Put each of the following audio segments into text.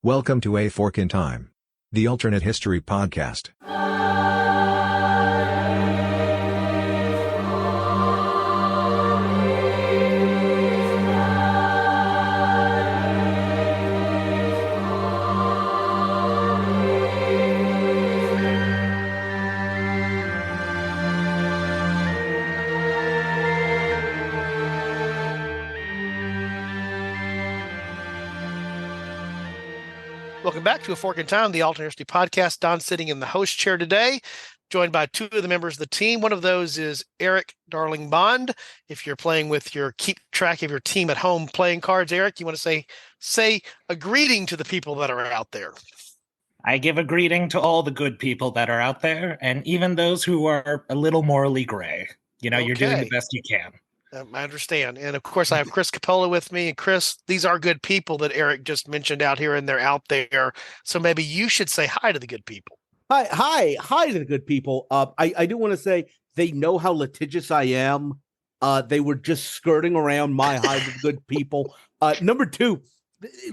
Welcome to A Fork in Time, the alternate history podcast. Welcome back to A Fork in Time, the alternate history podcast. Don sitting in the host chair today, joined by two of the members of the team. One of those is Eric Darling Bond. If you're playing with your keep track of your team at home playing cards, Eric, you want to say a greeting to the people that are out there. I give a greeting to all the good people that are out there, and even those who are a little morally gray. You're doing the best you can. I understand. And of course, I have Chris Capola with me. And Chris, these are good people that Eric just mentioned out here, and they're out there. So maybe you should say hi to the good people. Hi to the good people. I do want to say they know how litigious I am. They were just skirting around my hi to the good people. Number two,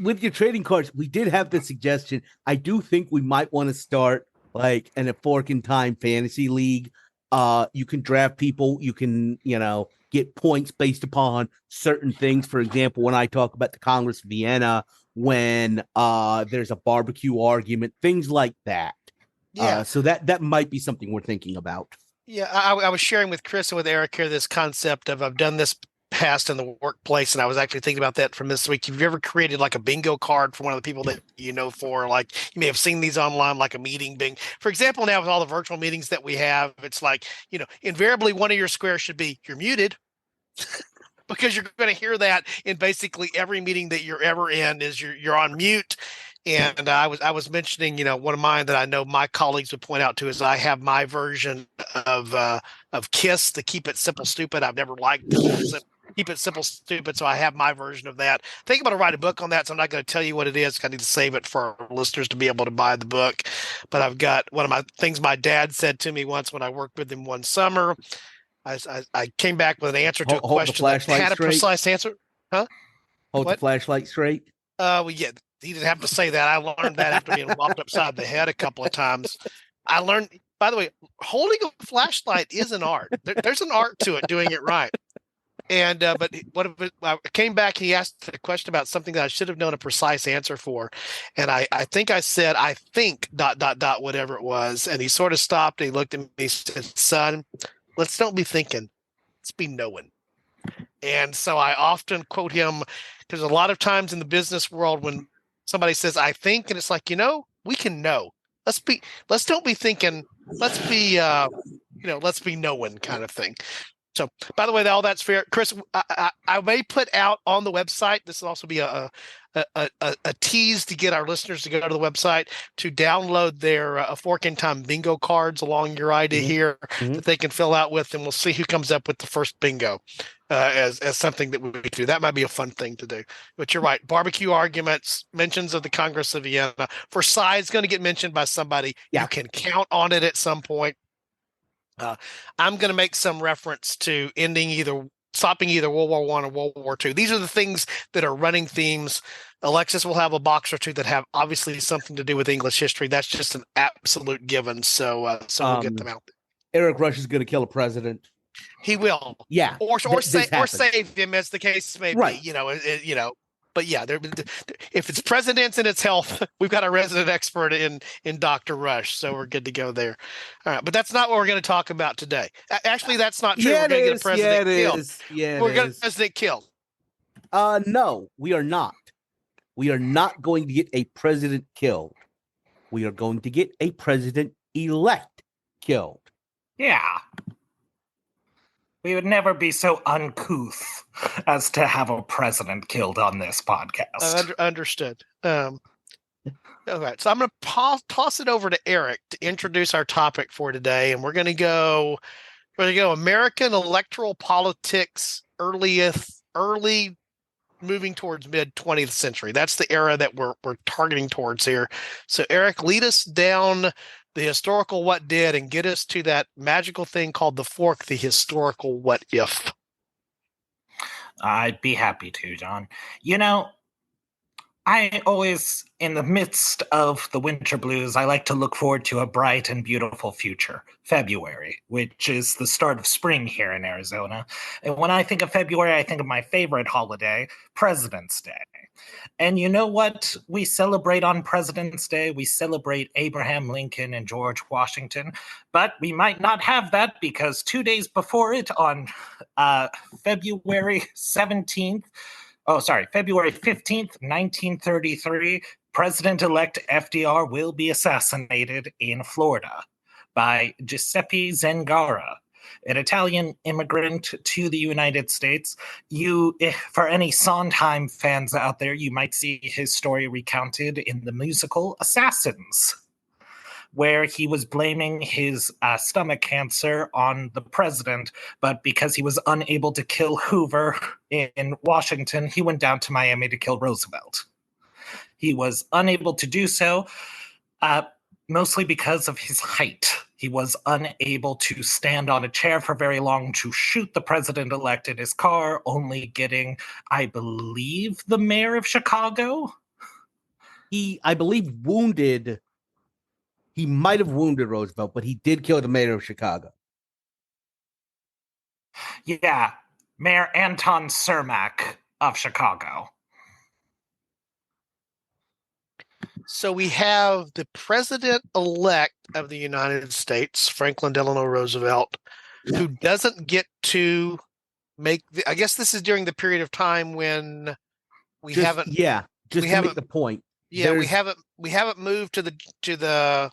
with your trading cards, we did have the suggestion. I do think we might want to start like a Fork in Time fantasy league. You can draft people. You can, get points based upon certain things. For example, when I talk about the Congress of Vienna, when there's a barbecue argument, things like that. Yeah. So that might be something we're thinking about. Yeah, I was sharing with Chris and with Eric here this concept of I've done this past in the workplace, and I was actually thinking about that from this week. Have you ever created like a bingo card for one of the people that for, like, you may have seen these online, like a meeting bing? For example, now with all the virtual meetings that we have, it's like, invariably one of your squares should be you're muted. Because you're going to hear that in basically every meeting that you're ever in is you're on mute. And I was mentioning, one of mine that I know my colleagues would point out to is I have my version of KISS, the Keep It Simple Stupid. I've never liked Keep It Simple Stupid, so I have my version of that. I think I'm going to write a book on that, so I'm not going to tell you what it is. I need to save it for our listeners to be able to buy the book. But I've got one of my things my dad said to me once when I worked with him one summer. I came back with an answer to a question that had a precise answer. Huh? Hold the flashlight straight? Well, yeah, he didn't have to say that. I learned that after being whopped upside the head a couple of times. I learned, by the way, holding a flashlight is an art. There's an art to it, doing it right. And but I came back, he asked a question about something that I should have known a precise answer for. And I think I said, I think ... whatever it was. And he sort of stopped and he looked at me and said, son, let's don't be thinking, let's be knowing. And so I often quote him because a lot of times in the business world, when somebody says, I think, and it's like, we can know. Let's don't be thinking, let's be knowing kind of thing. So, by the way, all that's fair. Chris, I may put out on the website, this will also be a tease to get our listeners to go to the website to download their A Fork in Time bingo cards along your idea here that they can fill out with, and we'll see who comes up with the first bingo as something that we do. That might be a fun thing to do. But you're right. Barbecue arguments, mentions of the Congress of Vienna. Versailles going to get mentioned by somebody. Yeah. You can count on it at some point. I'm going to make some reference to stopping either World War I or World War II. These are the things that are running themes. Alexis will have a box or two that have obviously something to do with English history. That's just an absolute given. So we'll get them out there. Eric Rush is going to kill a president. He will. Yeah. Or save him, as the case may be. Right. But yeah, if it's presidents and it's health, we've got a resident expert in Dr. Rush, so we're good to go there. All right, but that's not what we're going to talk about today. Actually, that's not true. We're going to get a president killed. We're going to get a president killed. No, we are not. We are not going to get a president killed. We are going to get a president-elect killed. Yeah. We would never be so uncouth as to have a president killed on this podcast. Understood. All right, so I'm going to toss it over to Eric to introduce our topic for today, and we're going to go American electoral politics, early moving towards mid 20th century. That's the era that we're targeting towards here. So Eric, lead us down the historical what did and get us to that magical thing called the fork, the historical what if. I'd be happy to, John. I always, in the midst of the winter blues, I like to look forward to a bright and beautiful future, February, which is the start of spring here in Arizona. And when I think of February, I think of my favorite holiday, President's Day. And you know what we celebrate on President's Day? We celebrate Abraham Lincoln and George Washington, but we might not have that because 2 days before it, on February 17th, February 15th, 1933, President-elect FDR will be assassinated in Florida by Giuseppe Zangara, an Italian immigrant to the United States. For any Sondheim fans out there, you might see his story recounted in the musical Assassins, where he was blaming his stomach cancer on the president, but because he was unable to kill Hoover in Washington, he went down to Miami to kill Roosevelt. He was unable to do so, mostly because of his height. He was unable to stand on a chair for very long to shoot the president-elect in his car, only getting, I believe, the mayor of Chicago. I believe, wounded. He might have wounded Roosevelt, but he did kill the mayor of Chicago. Yeah, Mayor Anton Cermak of Chicago. So we have the president-elect of the United States, Franklin Delano Roosevelt, who doesn't get to make I guess this is during the period of time when we haven't make the point. Yeah, we haven't moved to the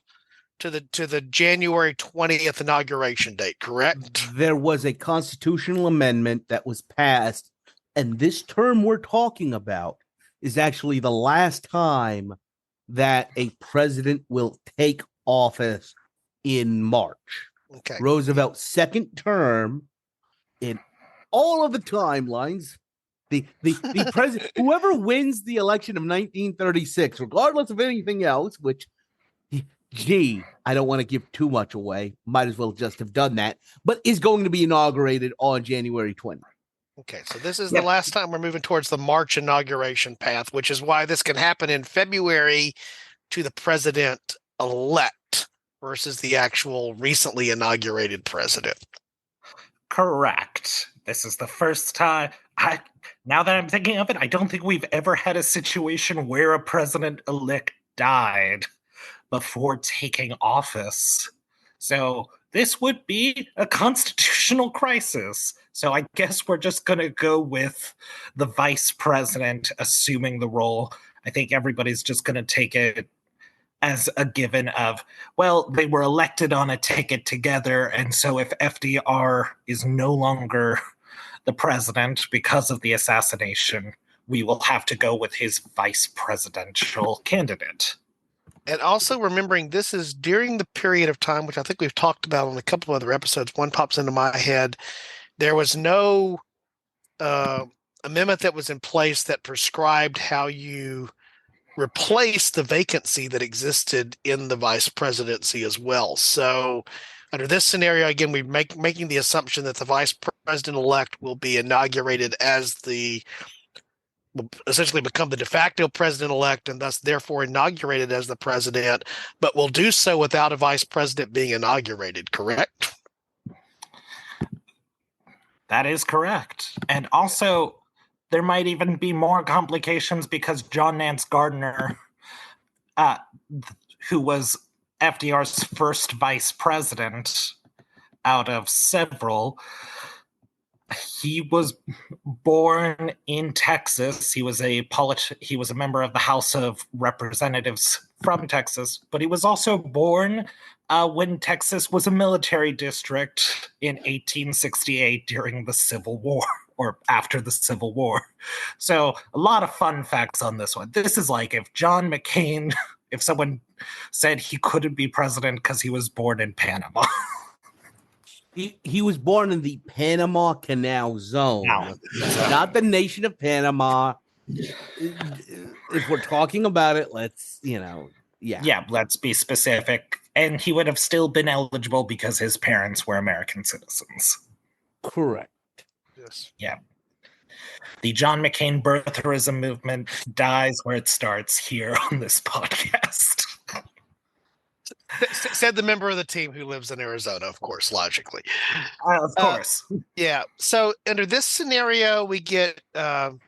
January 20th inauguration date, correct? There was a constitutional amendment that was passed, and this term we're talking about is actually the last time that a president will take office in March. Okay. Roosevelt's second term in all of the timelines, the president, whoever wins the election of 1936, regardless of anything else, which, gee, I don't want to give too much away, might as well just have done that, but is going to be inaugurated on January 20th. Okay, so this is the last time we're moving towards the March inauguration path, which is why this can happen in February to the president-elect versus the actual recently inaugurated president. Correct. This is the first time. Now that I'm thinking of it, I don't think we've ever had a situation where a president-elect died before taking office. So this would be a constitutional crisis. So I guess we're just going to go with the vice president assuming the role. I think everybody's just going to take it as a given of, well, they were elected on a ticket together, and so if FDR is no longer the president because of the assassination, we will have to go with his vice presidential candidate. And also remembering this is during the period of time, which I think we've talked about on a couple of other episodes. One pops into my head. There was no amendment that was in place that prescribed how you replace the vacancy that existed in the vice presidency as well. So under this scenario, again, we're making the assumption that the vice president-elect will be inaugurated as will essentially become the de facto president-elect and thus therefore inaugurated as the president, but will do so without a vice president being inaugurated, correct? That is correct. And also, there might even be more complications because John Nance Gardner, who was FDR's first vice president out of several, he was born in Texas. He was a member of the House of Representatives from Texas, but he was also born when Texas was a military district in 1868 during the Civil War, or after the Civil War. So a lot of fun facts on this one. This is like if John McCain, if someone said he couldn't be president because he was born in Panama. He was born in the Panama Canal Zone, not the nation of Panama. If we're talking about it, let's, let's be specific. And he would have still been eligible because his parents were American citizens. Correct. Yes. Yeah. The John McCain birtherism movement dies where it starts here on this podcast. Said the member of the team who lives in Arizona, of course, logically. Of course. Yeah. So under this scenario, we get now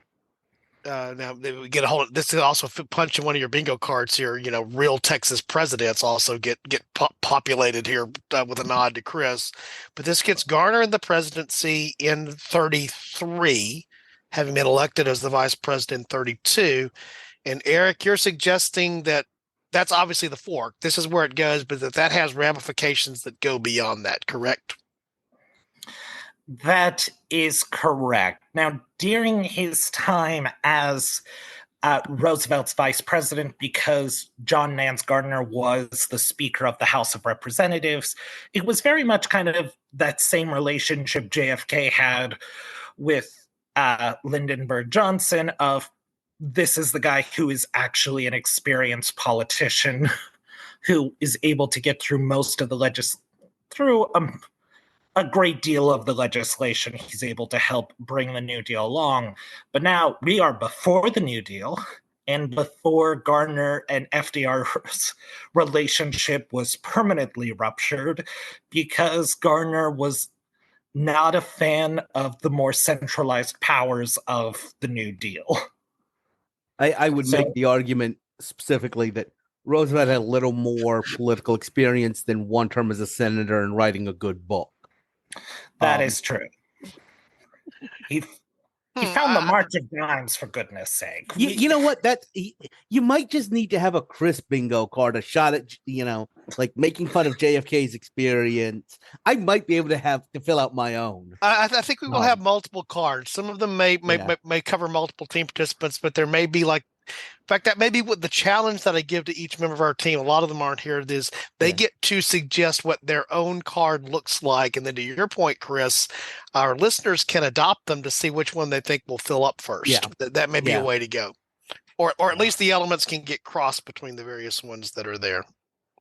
we get a whole. This is also punch in one of your bingo cards here. You know, real Texas presidents also get populated here with a nod to Chris. But this gets Garner in the presidency in 33, having been elected as the vice president in 32. And Eric, you're suggesting that that's obviously the fork. This is where it goes, but that has ramifications that go beyond that, correct? That is correct. Now, during his time as Roosevelt's vice president, because John Nance Garner was the Speaker of the House of Representatives, it was very much kind of that same relationship JFK had with Lyndon Bird Johnson of, this is the guy who is actually an experienced politician who is able to get through most of the through a great deal of the legislation. He's able to help bring the New Deal along. But now we are before the New Deal and before Garner and FDR's relationship was permanently ruptured because Garner was not a fan of the more centralized powers of the New Deal. I would make the argument specifically that Roosevelt had a little more political experience than one term as a senator and writing a good book. That is true. He found the March of Dimes, for goodness sake. You know what? You might just need to have a Chris bingo card, a shot at, like making fun of JFK's experience. I might be able to fill out my own. I think we will have multiple cards. Some of them may cover multiple team participants, but there may be in fact, that may be what the challenge that I give to each member of our team. A lot of them aren't here. Is they get to suggest what their own card looks like. And then to your point, Chris, our listeners can adopt them to see which one they think will fill up first. Yeah. That may be a way to go. Or at least the elements can get crossed between the various ones that are there.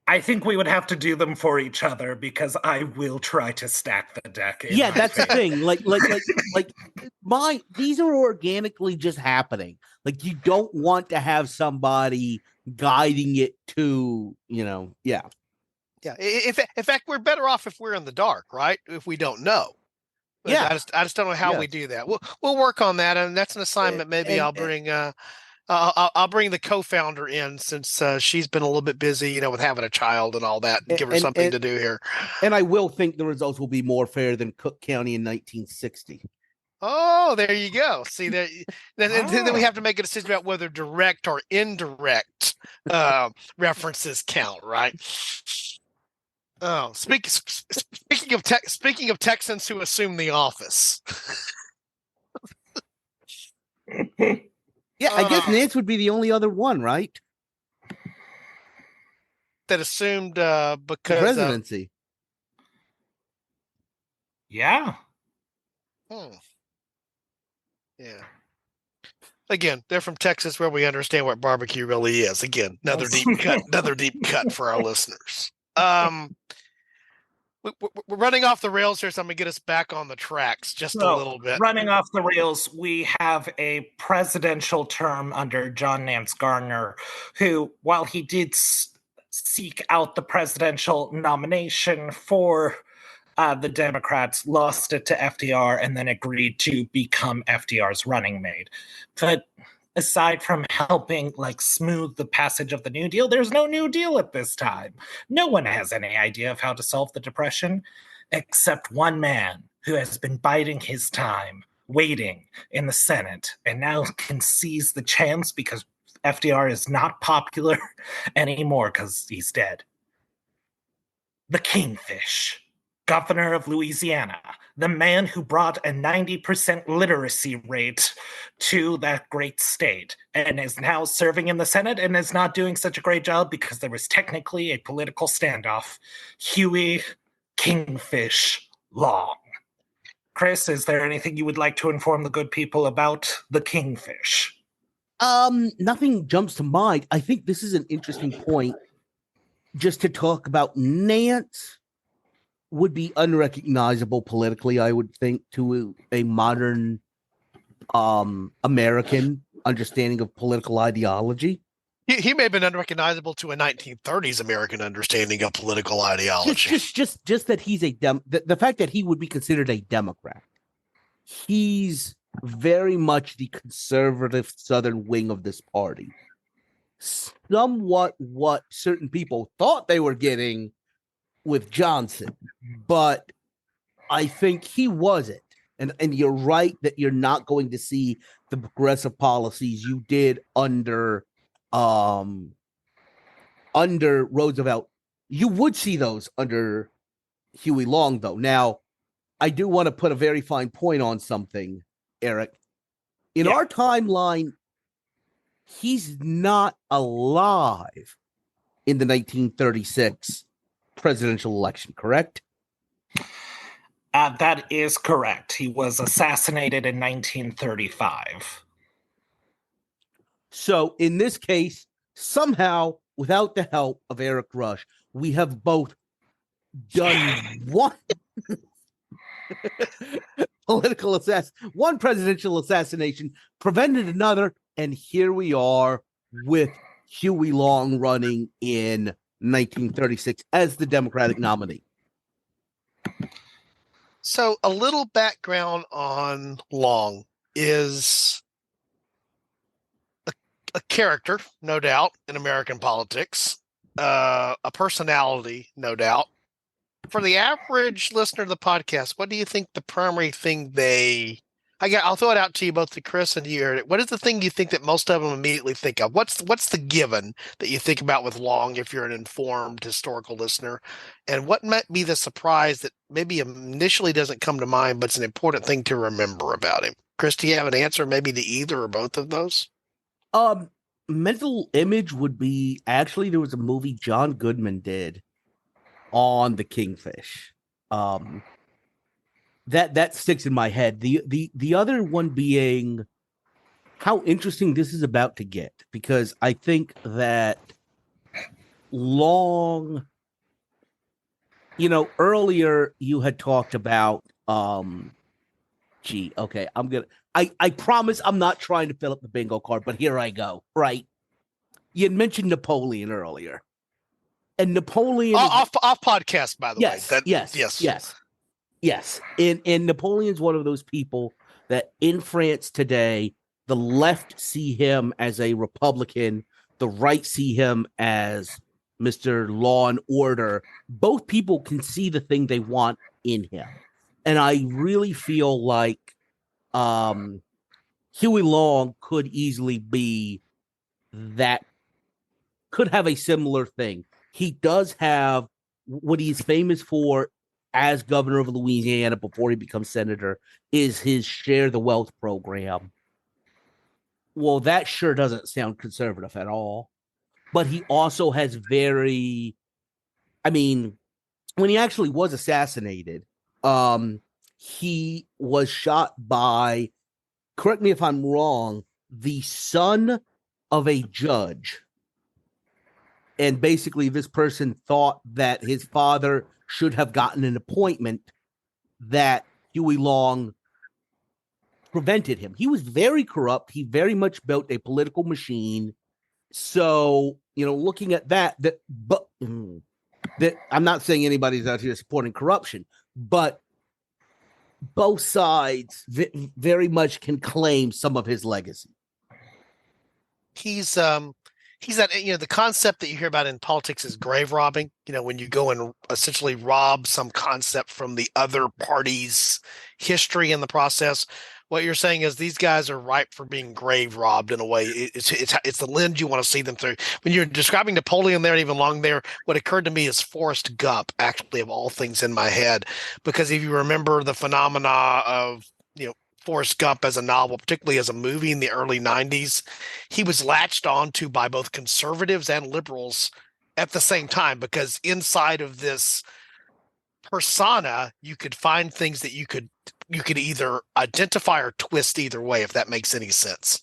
I think we would have to do them for each other because I will try to stack the deck. Yeah, that's the thing. Like these are organically just happening. Like you don't want to have somebody guiding it to, Yeah. In fact, we're better off if we're in the dark, right? If we don't know. Yeah. I just don't know how we do that. We'll work on that, and that's an assignment. Maybe I'll bring. I'll bring the co-founder in since she's been a little bit busy, with having a child and all that, and give her something to do here. And I will think the results will be more fair than Cook County in 1960. Oh, there you go. See, then we have to make a decision about whether direct or indirect references count, right? Oh, speaking of Texans who assume the office. Yeah, I guess Nance would be the only other one, right? That assumed because the presidency. Yeah. Yeah. Again, they're from Texas, where we understand what barbecue really is. Again, another deep cut for our listeners. We're running off the rails here, so I'm going to get us back on the tracks just a little bit. Running off the rails, we have a presidential term under John Nance Garner, who, while he did seek out the presidential nomination for the Democrats, lost it to FDR and then agreed to become FDR's running mate. But aside from helping smooth the passage of the New Deal, there's no New Deal at this time. No one has any idea of how to solve the Depression, except one man who has been biding his time, waiting in the Senate, and now can seize the chance because FDR is not popular anymore because he's dead. The Kingfish, governor of Louisiana, the man who brought a 90% literacy rate to that great state and is now serving in the Senate and is not doing such a great job because there was technically a political standoff. Huey Kingfish Long. Chris, is there anything you would like to inform the good people about the Kingfish? Nothing jumps to mind. I think this is an interesting point just to talk about. Nance would be unrecognizable politically, I would think, to a modern American understanding of political ideology. He may have been unrecognizable to a 1930s American understanding of political ideology. Just that he's the fact that he would be considered a Democrat. He's very much the conservative Southern wing of this party. Somewhat what certain people thought they were getting with Johnson, but I think he wasn't. And you're right that you're not going to see the progressive policies you did under Roosevelt. You would see those under Huey Long, though. Now, I do want to put a very fine point on something, Eric. In our timeline, he's not alive in the 1936 presidential election, correct? That is correct. He was assassinated in 1935. So in this case, somehow, without the help of Eric Rush, we have both done one one presidential assassination, prevented another, and here we are with Huey Long running in 1936 as the Democratic nominee. So a little background on Long is a character, no doubt, in American politics, a personality, no doubt. For the average listener of the podcast, what do you think the primary thing I'll throw it out to you both, to Chris and you, Eric. What is the thing you think that most of them immediately think of? What's the given that you think about with Long if you're an informed historical listener? And what might be the surprise that maybe initially doesn't come to mind, but it's an important thing to remember about him? Chris, do you have an answer maybe to either or both of those? Mental image would be, actually, there was a movie John Goodman did on the Kingfish. That sticks in my head. The other one being how interesting this is about to get, because I think that Long, earlier you had talked about I promise I'm not trying to fill up the bingo card, but here I go. Right. You had mentioned Napoleon earlier. And Napoleon off podcast, by the way. Yes. And Napoleon's one of those people that in France today, the left see him as a Republican, the right see him as Mr. Law and Order. Both people can see the thing they want in him. And I really feel like Huey Long could easily be that, could have a similar thing. He does have what he's famous for as governor of Louisiana before he becomes senator is his Share the Wealth program. Well, that sure doesn't sound conservative at all. But he also has when he actually was assassinated, he was shot by, correct me if I'm wrong, the son of a judge. And basically, this person thought that his father should have gotten an appointment that Huey Long prevented him. He was very corrupt. He very much built a political machine. So, looking at that I'm not saying anybody's out here supporting corruption, but both sides very much can claim some of his legacy. He's that, the concept that you hear about in politics is grave robbing, when you go and essentially rob some concept from the other party's history in the process. What you're saying is these guys are ripe for being grave robbed in a way. It's the lens you want to see them through. When you're describing Napoleon there and even Long there, what occurred to me is Forrest Gump, actually, of all things in my head. Because if you remember the phenomena of, Forrest Gump as a novel, particularly as a movie in the early 90s, he was latched onto by both conservatives and liberals at the same time, because inside of this persona, you could find things that you could either identify or twist either way, if that makes any sense.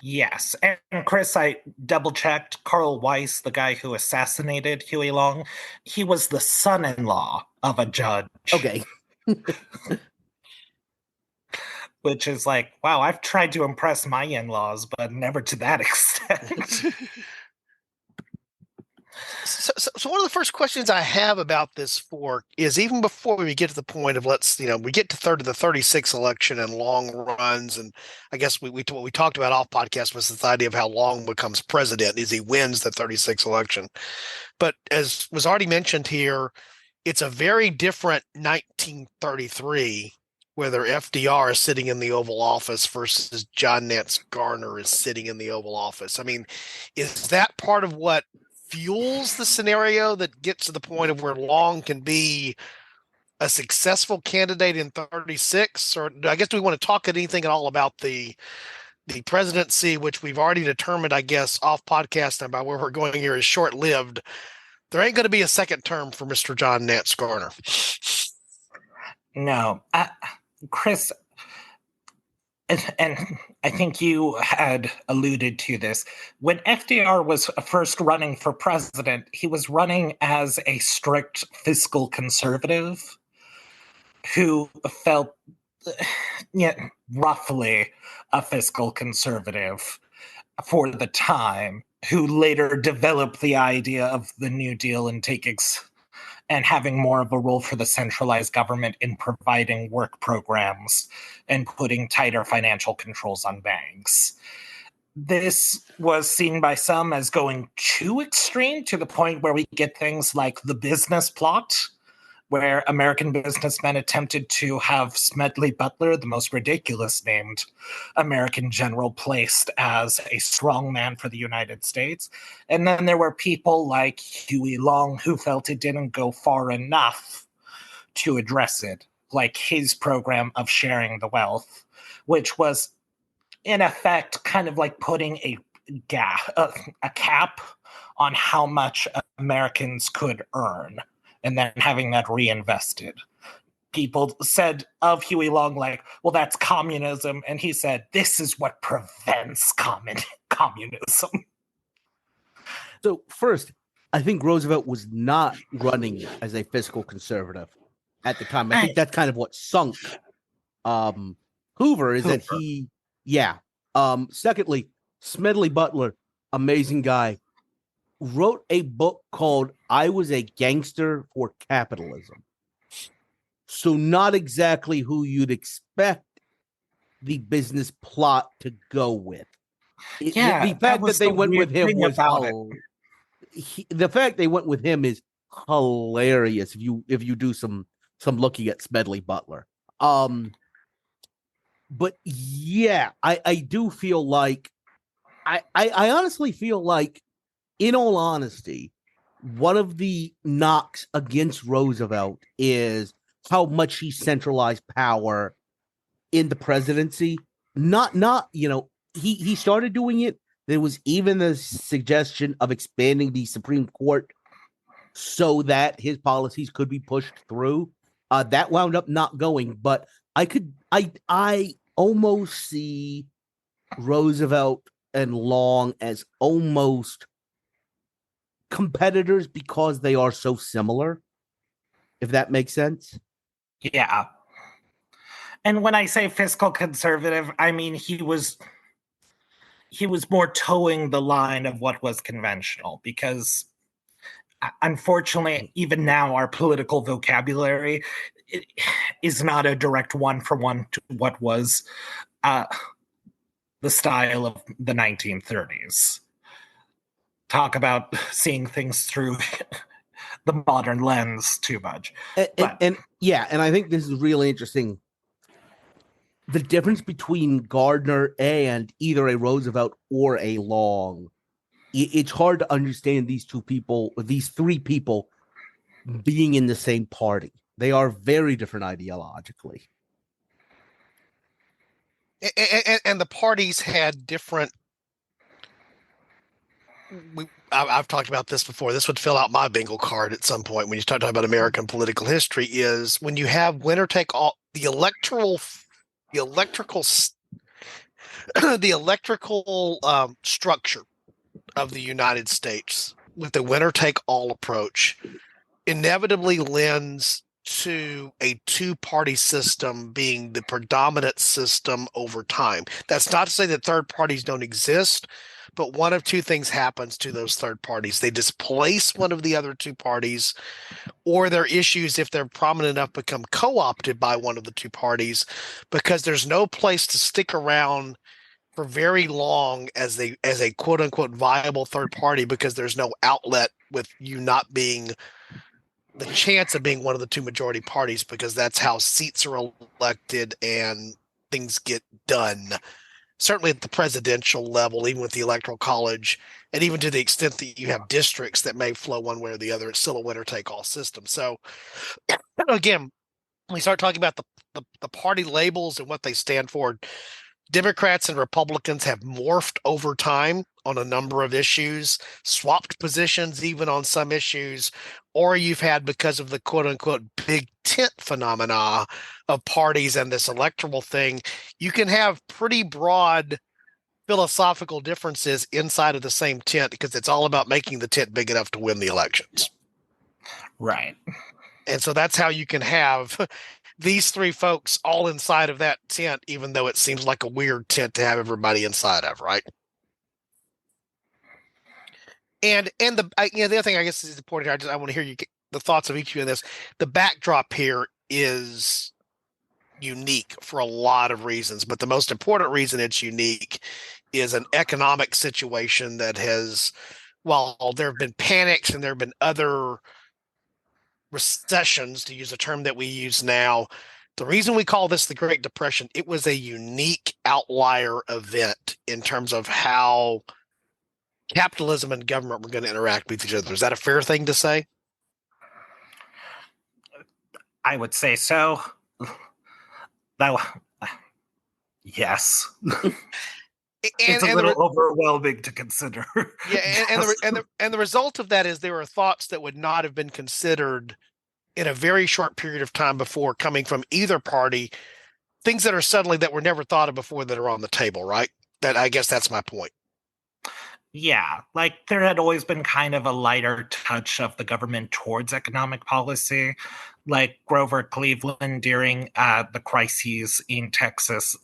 Yes. And Chris, I double-checked. Carl Weiss, the guy who assassinated Huey Long, he was the son-in-law of a judge. Okay. which is like, wow, I've tried to impress my in-laws, but never to that extent. So one of the first questions I have about this fork is, even before we get to the point of we get to the 36 election and Long runs, and I guess what we talked about off podcast was this idea of how Long becomes president is he wins the 36 election. But as was already mentioned here, it's a very different 1933, whether FDR is sitting in the Oval Office versus John Nance Garner is sitting in the Oval Office. I mean, is that part of what fuels the scenario that gets to the point of where Long can be a successful candidate in 36? Or I guess, do we want to talk anything at all about the presidency, which we've already determined, I guess, off podcast and about where we're going here is short-lived? There ain't going to be a second term for Mr. John Nance Garner. No. Chris, and I think you had alluded to this. When FDR was first running for president, he was running as a strict fiscal conservative who felt roughly a fiscal conservative for the time, who later developed the idea of the New Deal and and having more of a role for the centralized government in providing work programs and putting tighter financial controls on banks. This was seen by some as going too extreme, to the point where we get things like the business plot, where American businessmen attempted to have Smedley Butler, the most ridiculous named American general, placed as a strongman for the United States. And then there were people like Huey Long who felt it didn't go far enough to address it, like his program of sharing the wealth, which was in effect kind of like putting a cap on how much Americans could earn, and then having that reinvested. People said of Huey Long, like, well, that's communism. And he said, this is what prevents communism. So first, I think Roosevelt was not running as a fiscal conservative at the time. I think that's kind of what sunk Hoover, is that he, secondly, Smedley Butler, amazing guy, wrote a book called I Was a Gangster for Capitalism. So not exactly who you'd expect the business plot to go with. The fact that they went with him was the fact they went with him is hilarious if you do some looking at Smedley Butler. But yeah, I do feel like I honestly feel like, in all honesty, one of the knocks against Roosevelt is how much he centralized power in the presidency. He started doing it. There was even the suggestion of expanding the Supreme Court so that his policies could be pushed through. That wound up not going, but I almost see Roosevelt and Long as almost competitors because they are so similar, if that makes sense. Yeah. And when I say fiscal conservative, I mean he was more towing the line of what was conventional, because unfortunately, even now, our political vocabulary is not a direct one-for-one to what was the style of the 1930s. Talk about seeing things through the modern lens too much. And I think this is really interesting. The difference between Gardner and either a Roosevelt or a Long, it's hard to understand these three people being in the same party. They are very different ideologically. And the parties had different. I've talked about this before. This would fill out my bingo card at some point when you start talking about American political history, is when you have winner take all, the electrical structure of the United States with the winner take all approach inevitably lends to a two-party system being the predominant system over time. That's not to say that third parties don't exist, but one of two things happens to those third parties. They displace one of the other two parties, or their issues, if they're prominent enough, become co-opted by one of the two parties because there's no place to stick around for very long as a quote unquote viable third party because there's no outlet with you not being the chance of being one of the two majority parties, because that's how seats are elected and things get done. Certainly at the presidential level, even with the electoral college, and even to the extent that you have districts that may flow one way or the other, it's still a winner take all system. So again, when we start talking about the party labels and what they stand for, Democrats and Republicans have morphed over time on a number of issues, swapped positions even on some issues, or you've had, because of the quote unquote big tent phenomena of parties and this electoral thing, you can have pretty broad philosophical differences inside of the same tent because it's all about making the tent big enough to win the elections. Right. And so that's how you can have these three folks all inside of that tent, even though it seems like a weird tent to have everybody inside of, right? And the other thing I guess is important here, I want to hear the thoughts of each of you on this. The backdrop here is unique for a lot of reasons, but the most important reason it's unique is an economic situation that has, while there have been panics and there have been other recessions, to use a term that we use now, the reason we call this the Great Depression, it was a unique outlier event in terms of how capitalism and government were going to interact with each other. Is that a fair thing to say? I would say so. Yes. It's a little overwhelming to consider. Yeah, and the result of that is there are thoughts that would not have been considered in a very short period of time before coming from either party, things that are suddenly that were never thought of before that are on the table, right? That, I guess that's my point. Yeah, like there had always been kind of a lighter touch of the government towards economic policy. Like Grover Cleveland during the crises in Texas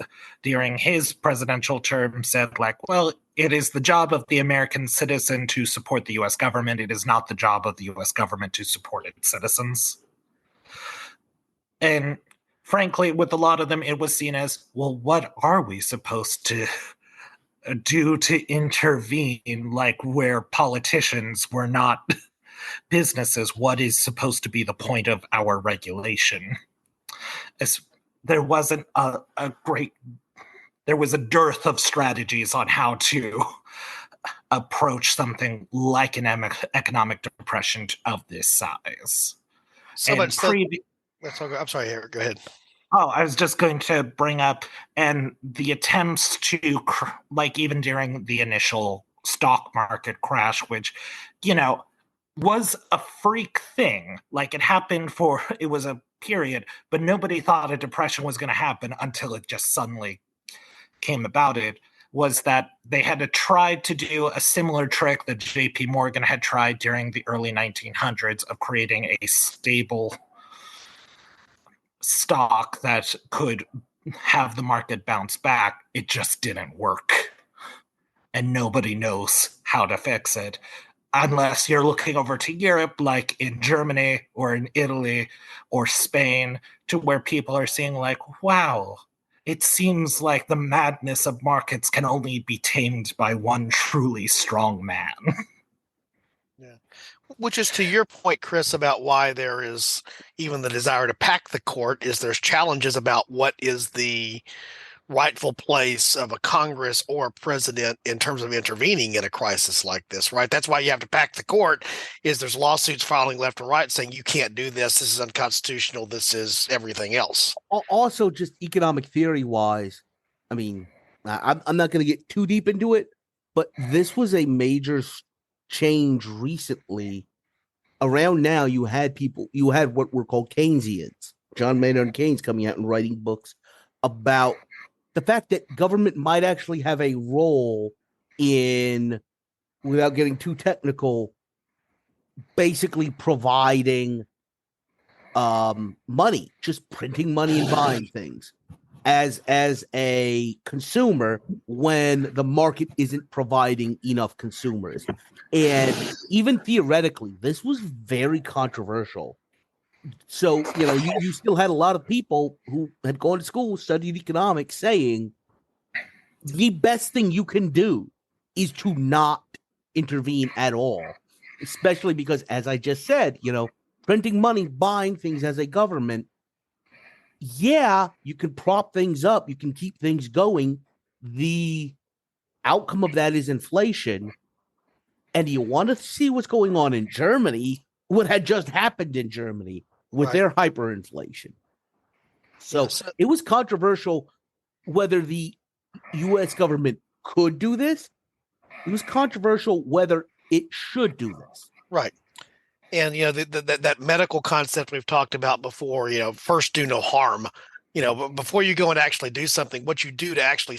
during his presidential term said, like, well, it is the job of the American citizen to support the U.S. government. It is not the job of the U.S. government to support its citizens. And frankly, with a lot of them, it was seen as, well, what are we supposed to do to intervene, like where politicians were not businesses? What is supposed to be the point of our regulation? There wasn't there was a dearth of strategies on how to approach something like an economic depression of this size. So much so, I'm sorry, Eric, go ahead. Oh, I was just going to bring up, and the attempts to, like, even during the initial stock market crash, which, was a freak thing. Like, it was a period, but nobody thought a depression was going to happen until it just suddenly came about. It was that they had tried to do a similar trick that JP Morgan had tried during the early 1900s of creating a stable stock that could have the market bounce back. It just didn't work. And nobody knows how to fix it. Unless you're looking over to Europe, like in Germany or in Italy or Spain, to where people are seeing like, wow, it seems like the madness of markets can only be tamed by one truly strong man. Yeah. Which is to your point, Chris, about why there is even the desire to pack the court, is there's challenges about what is the rightful place of a Congress or a president in terms of intervening in a crisis like this, right? That's why you have to pack the court, is there's lawsuits filing left and right saying you can't do this is unconstitutional, this is everything else. Also, just economic theory wise, I mean, I'm not going to get too deep into it, but this was a major change recently. Around now, you had what were called Keynesians, John Maynard Keynes, coming out and writing books about the fact that government might actually have a role in, without getting too technical, basically providing money, just printing money and buying things as a consumer when the market isn't providing enough consumers. And even theoretically, this was very controversial. So, you still had a lot of people who had gone to school, studied economics, saying the best thing you can do is to not intervene at all, especially because, as I just said, printing money, buying things as a government, yeah, you can prop things up, you can keep things going. The outcome of that is inflation. And you want to see what's going on in Germany, what had just happened in Germany with their hyperinflation. So it was controversial whether the U.S. government could do this. It was controversial whether it should do this. Right. And, that medical concept we've talked about before, first do no harm, but before you go and actually do something, what you do to actually,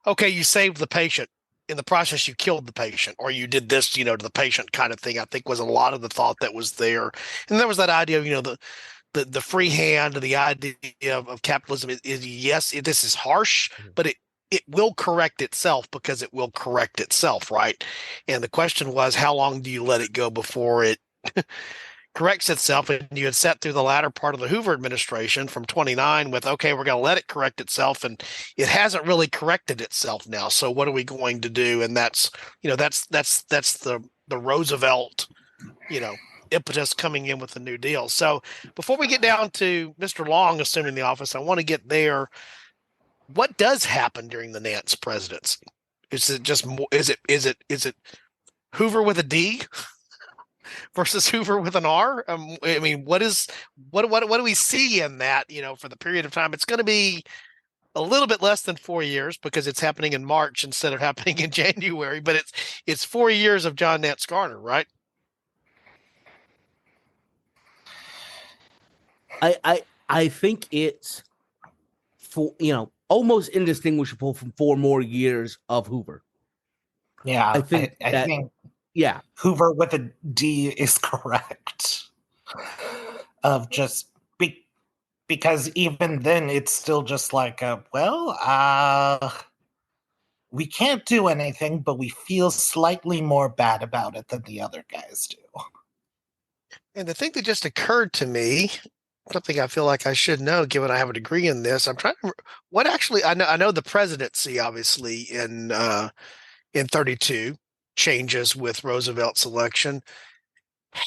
okay, you saved the patient. In the process, you killed the patient, or you did this, to the patient kind of thing, I think was a lot of the thought that was there. And there was that idea of, the free hand, the idea of capitalism is yes, this is harsh, but it will correct itself because it will correct itself, right? And the question was, how long do you let it go before it corrects itself? And you had sat through the latter part of the Hoover administration from 29 with, okay, we're going to let it correct itself, and it hasn't really corrected itself now. So what are we going to do? And that's the Roosevelt, impetus coming in with the New Deal. So before we get down to Mr. Long assuming the office, I want to get there. What does happen during the Nance presidency? Is it just is it Hoover with a D versus Hoover with an R? I mean, what do we see in that? For the period of time, it's going to be a little bit less than 4 years because it's happening in March instead of happening in January. But it's 4 years of John Nance Garner, right? I think it's almost indistinguishable from 4 more years of Hoover. Yeah, I think yeah, Hoover with a D is correct. Of just because even then it's still just like we can't do anything, but we feel slightly more bad about it than the other guys do. And the thing that just occurred to me, something I feel like I should know, given I have a degree in this, I'm trying to what actually I know the presidency obviously in 32 changes with Roosevelt's election.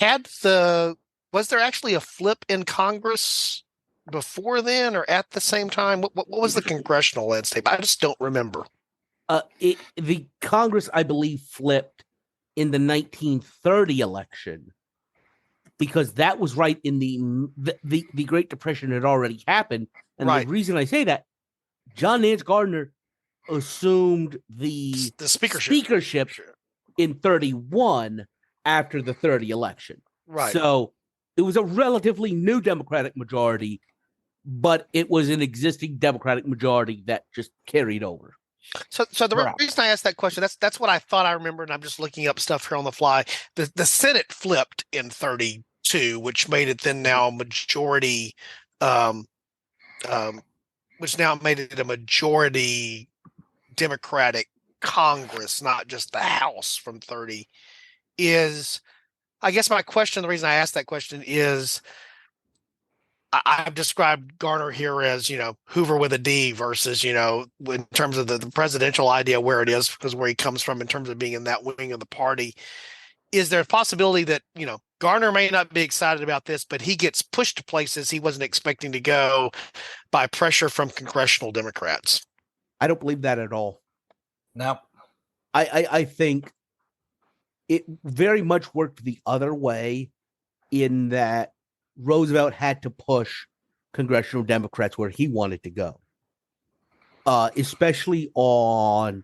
Was there actually a flip in Congress before then or at the same time? What was the congressional landscape? I just don't remember. The Congress, I believe, flipped in the 1930 election because that was right in the Great Depression had already happened. And the reason I say that, John Nance Garner assumed the speakership in 31 after the 30 election. Right. So it was a relatively new Democratic majority, but it was an existing Democratic majority that just carried over. So the reason I asked that question, that's what I thought I remembered, and I'm just looking up stuff here on the fly. The Senate flipped in 32, which made it then now a majority, which now made it a majority Democratic Congress, not just the House from 30. I guess my question, the reason I asked that question is I've described Garner here as, Hoover with a D versus, in terms of the presidential idea where it is, because where he comes from in terms of being in that wing of the party. Is there a possibility that, Garner may not be excited about this, but he gets pushed to places he wasn't expecting to go by pressure from congressional Democrats? I don't believe that at all. No. I think it very much worked the other way in that Roosevelt had to push congressional Democrats where he wanted to go, especially on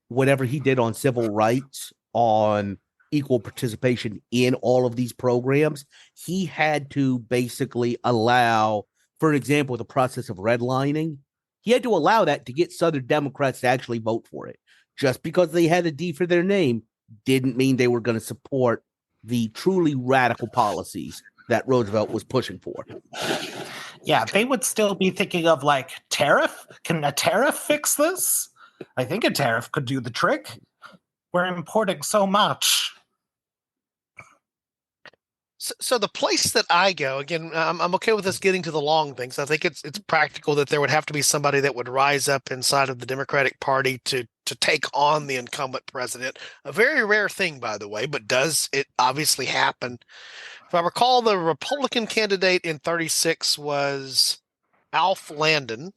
whatever he did on civil rights, on equal participation in all of these programs. He had to basically allow, for example, the process of redlining. He had to allow that to get Southern Democrats to actually vote for it. Just because they had a D for their name didn't mean they were going to support the truly radical policies that Roosevelt was pushing for. Yeah, they would still be thinking of like tariff. Can a tariff fix this? I think a tariff could do the trick. We're importing so much. So the place that I go, again, I'm okay with us getting to the long things. I think it's practical that there would have to be somebody that would rise up inside of the Democratic Party to take on the incumbent president. A very rare thing, by the way, but does it obviously happen? If I recall, the Republican candidate in 36 was Alf Landon,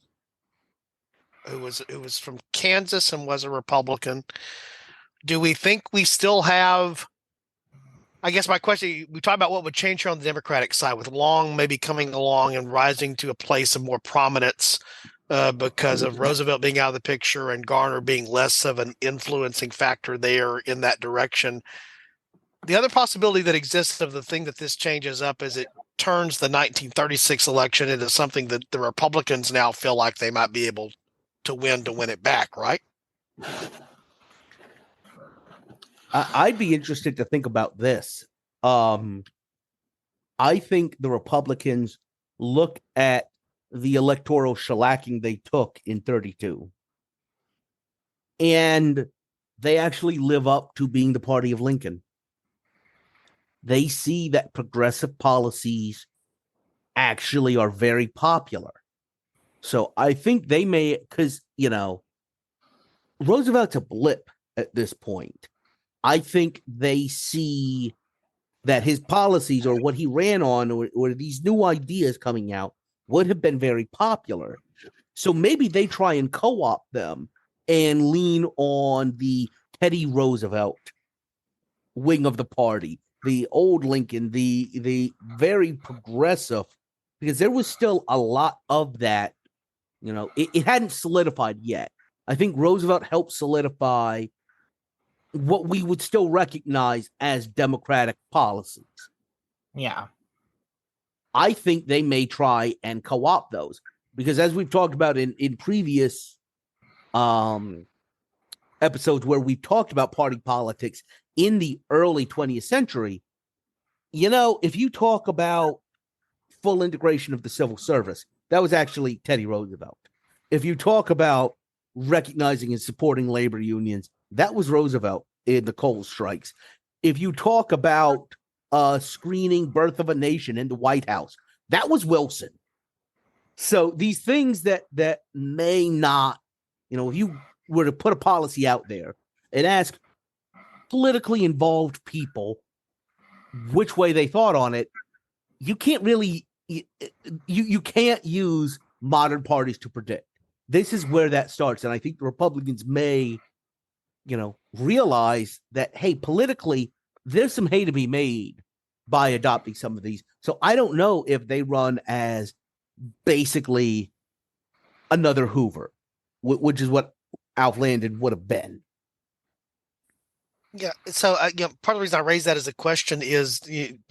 who was from Kansas and was a Republican. Do we think we still have? I guess my question, we talked about what would change here on the Democratic side with Long maybe coming along and rising to a place of more prominence because of Roosevelt being out of the picture and Garner being less of an influencing factor there in that direction. The other possibility that exists of the thing that this changes up is it turns the 1936 election into something that the Republicans now feel like they might be able to win it back, right? I'd be interested to think about this. I think the Republicans look at the electoral shellacking they took in 32, and they actually live up to being the party of Lincoln. They see that progressive policies actually are very popular. So I think they may, because, Roosevelt's a blip at this point. I think they see that his policies or what he ran on or these new ideas coming out would have been very popular. So maybe they try and co-opt them and lean on the Teddy Roosevelt wing of the party, the old Lincoln, the very progressive, because there was still a lot of that. It hadn't solidified yet. I think Roosevelt helped solidify what we would still recognize as democratic policies. Yeah. I think they may try and co-opt those because, as we've talked about in previous episodes where we've talked about party politics in the early 20th century, if you talk about full integration of the civil service, that was actually Teddy Roosevelt. If you talk about recognizing and supporting labor unions, that was Roosevelt in the coal strikes. If you talk about screening Birth of a Nation in the White House, that was Wilson. So these things that may not, if you were to put a policy out there and ask politically involved people which way they thought on it, you can't really, you can't use modern parties to predict. This is where that starts. And I think the Republicans may, realize that, hey, politically, there's some hay to be made by adopting some of these. So I don't know if they run as basically another Hoover, which is what Alf Landon would have been. Yeah. So, part of the reason I raise that as a question is,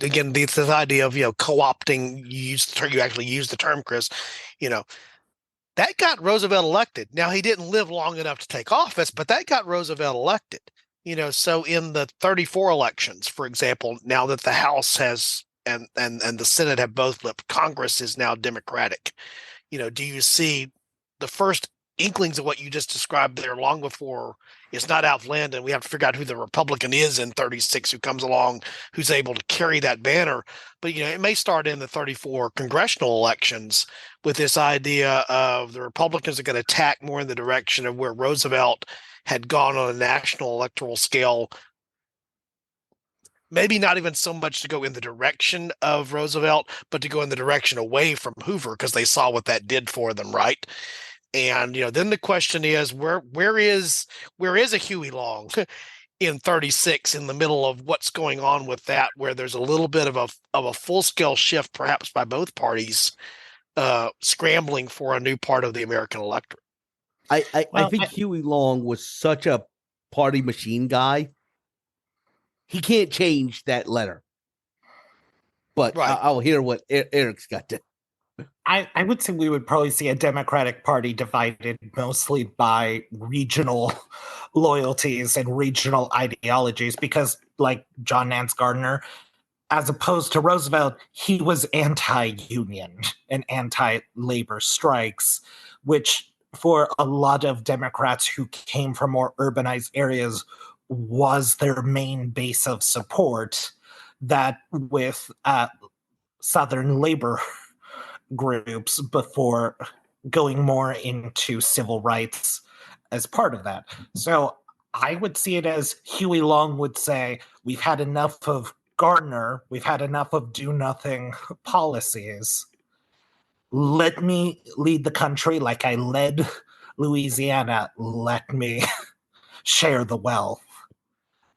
again, this idea of, co-opting, you actually use the term, Chris, that got Roosevelt elected. Now, he didn't live long enough to take office, but that got Roosevelt elected. So in the 34 elections, for example, now that the House has and the Senate have both flipped, Congress is now Democratic. Do you see the first inklings of what you just described there long before it's not Alf Landon? We have to figure out who the Republican is in 36 who comes along, who's able to carry that banner. But, it may start in the 34 congressional elections with this idea of the Republicans are going to tack more in the direction of where Roosevelt had gone on a national electoral scale. Maybe not even so much to go in the direction of Roosevelt, but to go in the direction away from Hoover because they saw what that did for them, right? And then the question is, where is a Huey Long in 36 in the middle of what's going on with that, where there's a little bit of a full scale shift, perhaps by both parties, scrambling for a new part of the American electorate. I think Huey Long was such a party machine guy. He can't change that letter. But right. I'll hear what Eric's got to. I would say we would probably see a Democratic Party divided mostly by regional loyalties and regional ideologies because, like John Nance Gardner, as opposed to Roosevelt, he was anti-union and anti-labor strikes, which for a lot of Democrats who came from more urbanized areas was their main base of support. That with Southern labor groups before going more into civil rights as part of that. So I would see it as Huey Long would say, we've had enough of Gardner, we've had enough of do nothing policies. Let me lead the country like I led Louisiana. Let me share the wealth.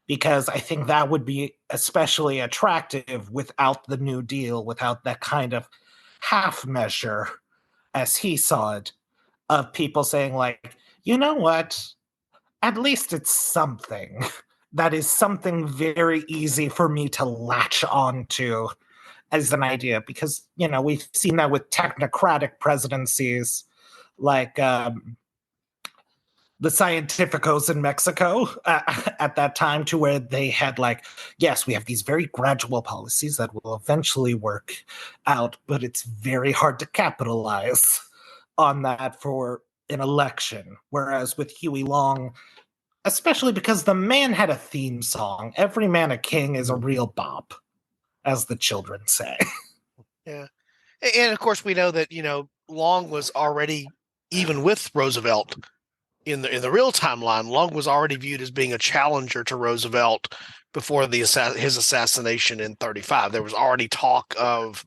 Because I think that would be especially attractive without the New Deal, without that kind of half measure, as he saw it, of people saying, like, you know what? At least it's something. That is something very easy for me to latch onto as an idea. Because, we've seen that with technocratic presidencies like the Scientificos in Mexico at that time, to where they had yes, we have these very gradual policies that will eventually work out, but it's very hard to capitalize on that for an election. Whereas with Huey Long, especially because the man had a theme song, "Every Man a King" is a real bop, as the children say. Yeah. And of course we know that, Long was already, even with Roosevelt, in the real timeline, Long was already viewed as being a challenger to Roosevelt before his assassination in 1935. There was already talk of,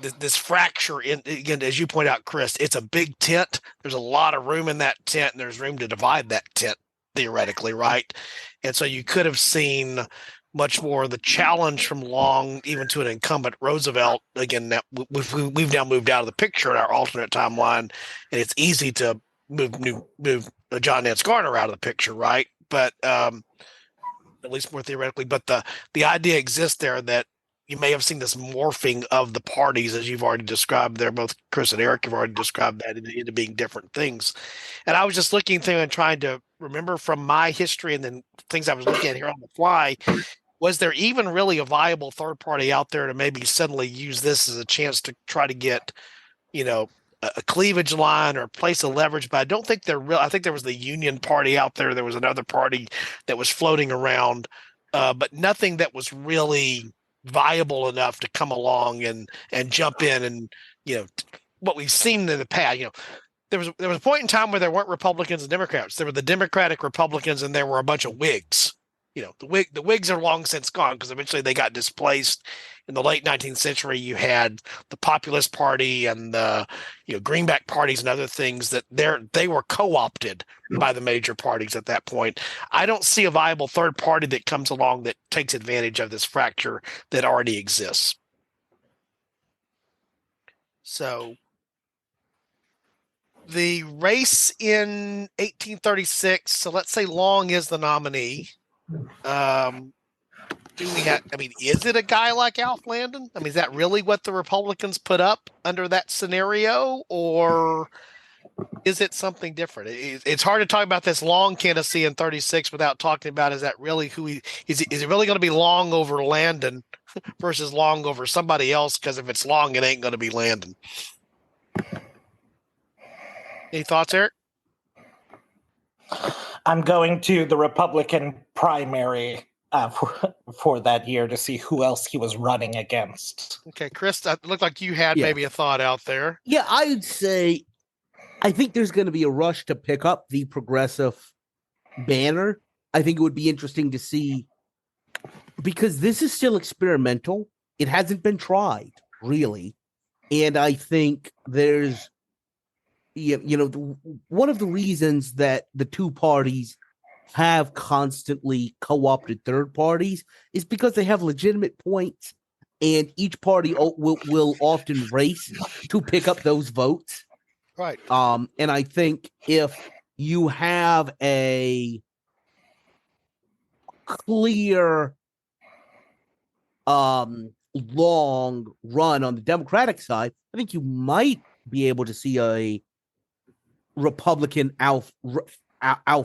this fracture in, again, as you point out, Chris, it's a big tent. There's a lot of room in that tent, and there's room to divide that tent theoretically, right? And so you could have seen much more of the challenge from Long, even to an incumbent Roosevelt. Again, that we've now moved out of the picture in our alternate timeline, and it's easy to move John Nance Garner out of the picture, right? But at least more theoretically. But the idea exists there that you may have seen this morphing of the parties, as you've already described there. Both Chris and Eric have already described that into being different things. And I was just looking through and trying to remember from my history and then things I was looking at here on the fly. Was there even really a viable third party out there to maybe suddenly use this as a chance to try to get, a cleavage line or a place of leverage? But I don't think I think there was the Union Party out there. There was another party that was floating around, but nothing that was really viable enough to come along and jump in. And, what we've seen in the past, there was a point in time where there weren't Republicans and Democrats. There were the Democratic Republicans, and there were a bunch of Whigs. The Whigs are long since gone because eventually they got displaced. In the late 19th century, you had the Populist Party and the Greenback parties and other things that they were co-opted by the major parties at that point. I don't see a viable third party that comes along that takes advantage of this fracture that already exists. So the race in 1836, so let's say Long is the nominee. Do we have, is it a guy like Alf Landon? Is that really what the Republicans put up under that scenario, or is it something different? It's hard to talk about this Long candidacy in 36 without talking about, is that really who is it really going to be Long over Landon versus Long over somebody else? Because if it's Long, it ain't going to be Landon. Any thoughts, Eric? I'm going to the Republican primary for that year to see who else he was running against. Okay, Chris, it looked like you had maybe a thought out there. Yeah, I would say I think there's going to be a rush to pick up the progressive banner. I think it would be interesting to see, because this is still experimental. It hasn't been tried, really. And I think there's, one of the reasons that the two parties have constantly co-opted third parties is because they have legitimate points, and each party will often race to pick up those votes. Right. And I think if you have a clear long run on the Democratic side, I think you might be able to see a Republican Alf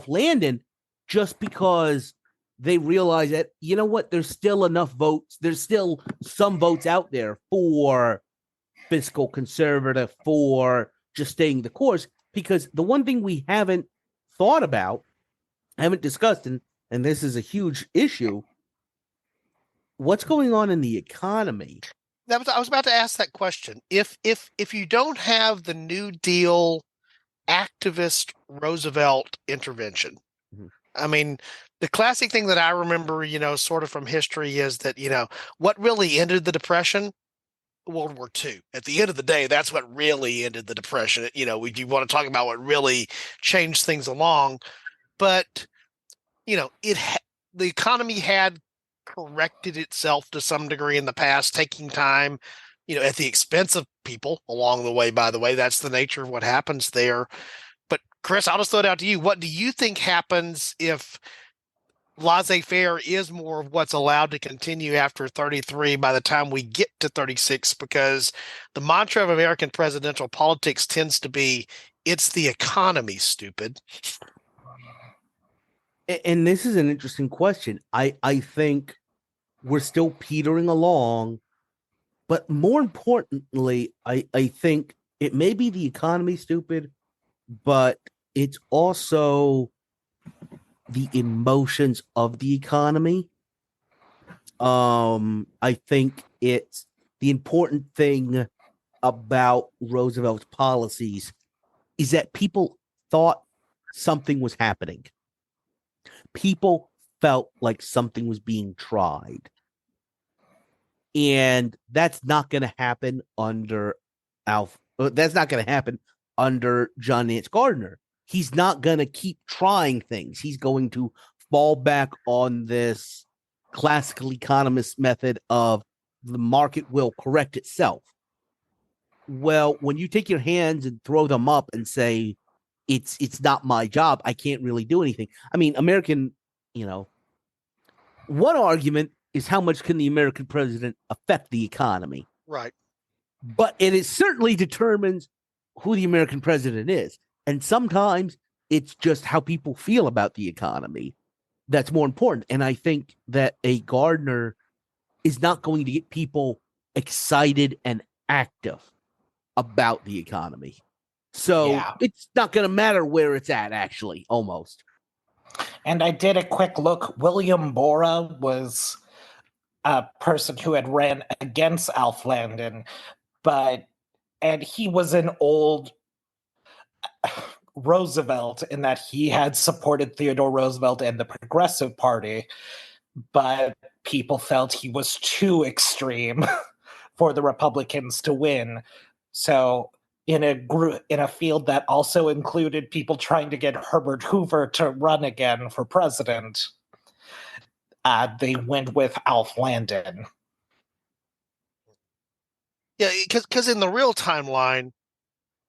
Landon, just because they realize that, you know what, there's still enough votes. There's still some votes out there for fiscal conservative, for just staying the course. Because the one thing we haven't thought about, haven't discussed, and this is a huge issue, what's going on in the economy? I was about to ask that question. If you don't have the New Deal activist Roosevelt intervention, Mhm. I mean, the classic thing that I remember, sort of from history is that, what really ended the Depression? World War II. At the end of the day, that's what really ended the Depression. You want to talk about what really changed things along, but the economy had corrected itself to some degree in the past, taking time, at the expense of people along the way. By the way, that's the nature of what happens there. But Chris, I'll just throw it out to you. What do you think happens if laissez-faire is more of what's allowed to continue after 33 by the time we get to 36? Because the mantra of American presidential politics tends to be, it's the economy, stupid. And this is an interesting question. I think we're still petering along, but more importantly, I think it may be the economy, stupid, but it's also the emotions of the economy. I think it's the important thing about Roosevelt's policies is that people thought something was happening. People felt like something was being tried. And that's not going to happen under That's not going to happen under John Nance Gardner. He's not going to keep trying things. He's going to fall back on this classical economist method of the market will correct itself. Well, when you take your hands and throw them up and say, it's not my job, I can't really do anything. I mean, one argument is how much can the American president affect the economy? Right. But it certainly determines who the American president is. And sometimes it's just how people feel about the economy that's more important. And I think that a Gardner is not going to get people excited and active about the economy. So It's not going to matter where it's at, actually, almost. And I did a quick look. William Borah was a person who had ran against Alf Landon, and he was an old Roosevelt in that he had supported Theodore Roosevelt and the Progressive Party, but people felt he was too extreme for the Republicans to win. So in a field that also included people trying to get Herbert Hoover to run again for president, they went with Alf Landon. Yeah, because in the real timeline,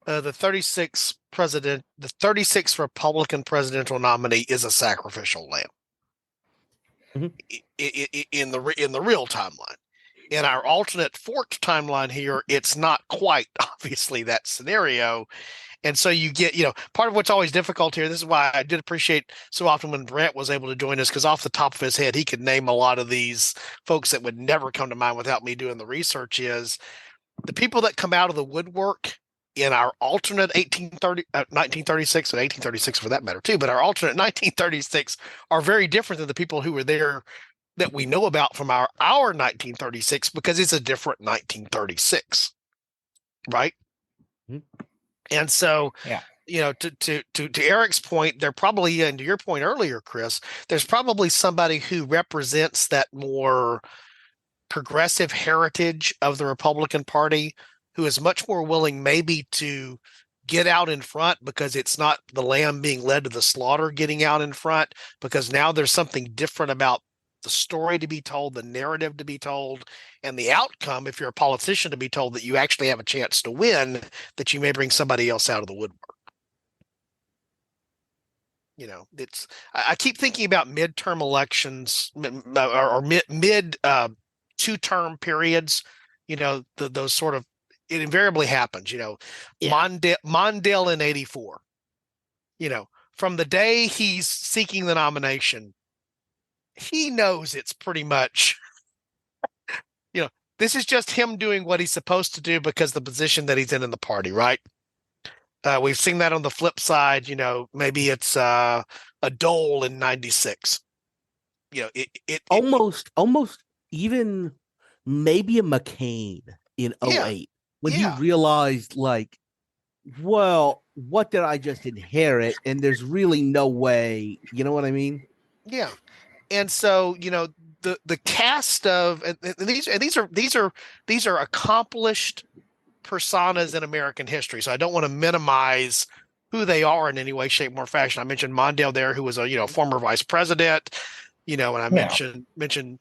the 36th Republican presidential nominee is a sacrificial lamb. Mm-hmm. In the real timeline. In our alternate forked timeline here, it's not quite obviously that scenario. And so you get, part of what's always difficult here, this is why I did appreciate so often when Brent was able to join us, because off the top of his head, he could name a lot of these folks that would never come to mind without me doing the research, is the people that come out of the woodwork in our alternate 1936 and 1836 for that matter too, but our alternate 1936 are very different than the people who were there that we know about from our 1936, because it's a different 1936, right? Mm-hmm. And so, to Eric's point, they're probably, and to your point earlier, Chris, there's probably somebody who represents that more progressive heritage of the Republican Party who is much more willing maybe to get out in front, because it's not the lamb being led to the slaughter getting out in front, because now there's something different about the story to be told, the narrative to be told, and the outcome, if you're a politician, to be told that you actually have a chance to win, that you may bring somebody else out of the woodwork. I keep thinking about midterm elections or mid two-term periods, those sort of, it invariably happens, Mondale in 84, from the day he's seeking the nomination, he knows it's pretty much, this is just him doing what he's supposed to do because the position that he's in the party, right? We've seen that on the flip side. Maybe it's a Dole in '96. Almost even maybe a McCain in Yeah, 08 when he yeah, realized, like, well, what did I just inherit? And there's really no way, you know what I mean? yeah. And so, the cast of and these are accomplished personas in American history. So I don't want to minimize who they are in any way, shape, or fashion. I mentioned Mondale there, who was a former vice president. And I Yeah. mentioned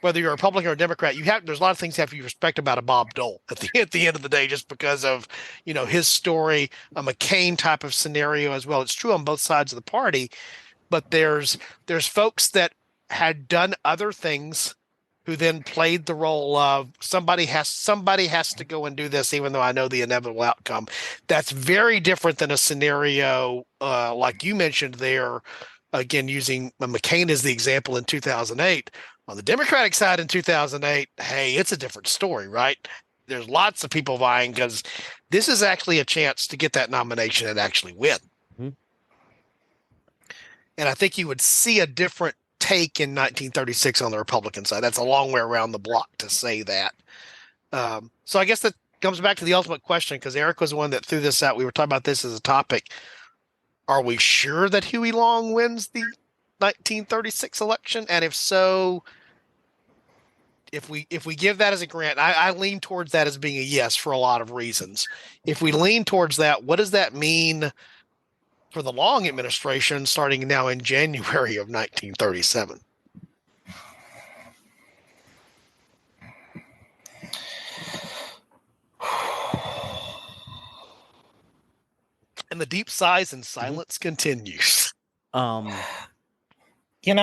whether you're a Republican or a Democrat, there's a lot of things you have to respect about a Bob Dole at the end of the day, just because of his story, a McCain type of scenario as well. It's true on both sides of the party, but there's folks that had done other things who then played the role of somebody has to go and do this, even though I know the inevitable outcome. That's very different than a scenario like you mentioned there. Again, using McCain as the example in 2008. On the Democratic side in 2008, hey, it's a different story, right? There's lots of people vying because this is actually a chance to get that nomination and actually win. Mm-hmm. And I think you would see a different take in 1936 on the Republican side. That's a long way around the block to say that. So I guess that comes back to the ultimate question, because Eric was the one that threw this out. We were talking about this as a topic. Are we sure that Huey Long wins the 1936 election? And if so, if we give that as a grant, I lean towards that as being a yes for a lot of reasons. If we lean towards that, what does that mean for the Long administration starting now in January of 1937? And the deep sighs and silence continues.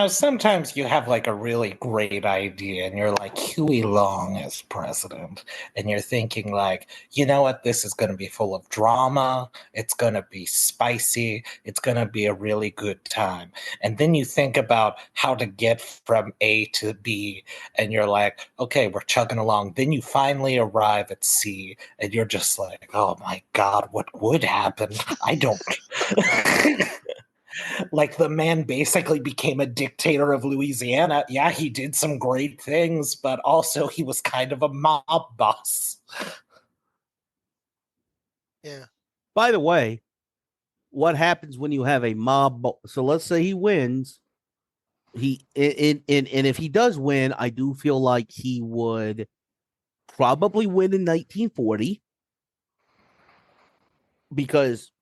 Sometimes you have like a really great idea and you're like, Huey Long as president. And you're thinking like, you know what? This is going to be full of drama. It's going to be spicy. It's going to be a really good time. And then you think about how to get from A to B. And you're like, okay, we're chugging along. Then you finally arrive at C. And you're just like, oh my God, what would happen? I don't... Like, the man basically became a dictator of Louisiana. Yeah, he did some great things, but also he was kind of a mob boss. Yeah. By the way, what happens when you have a mob? So let's say he wins. And if he does win, I do feel like he would probably win in 1940, because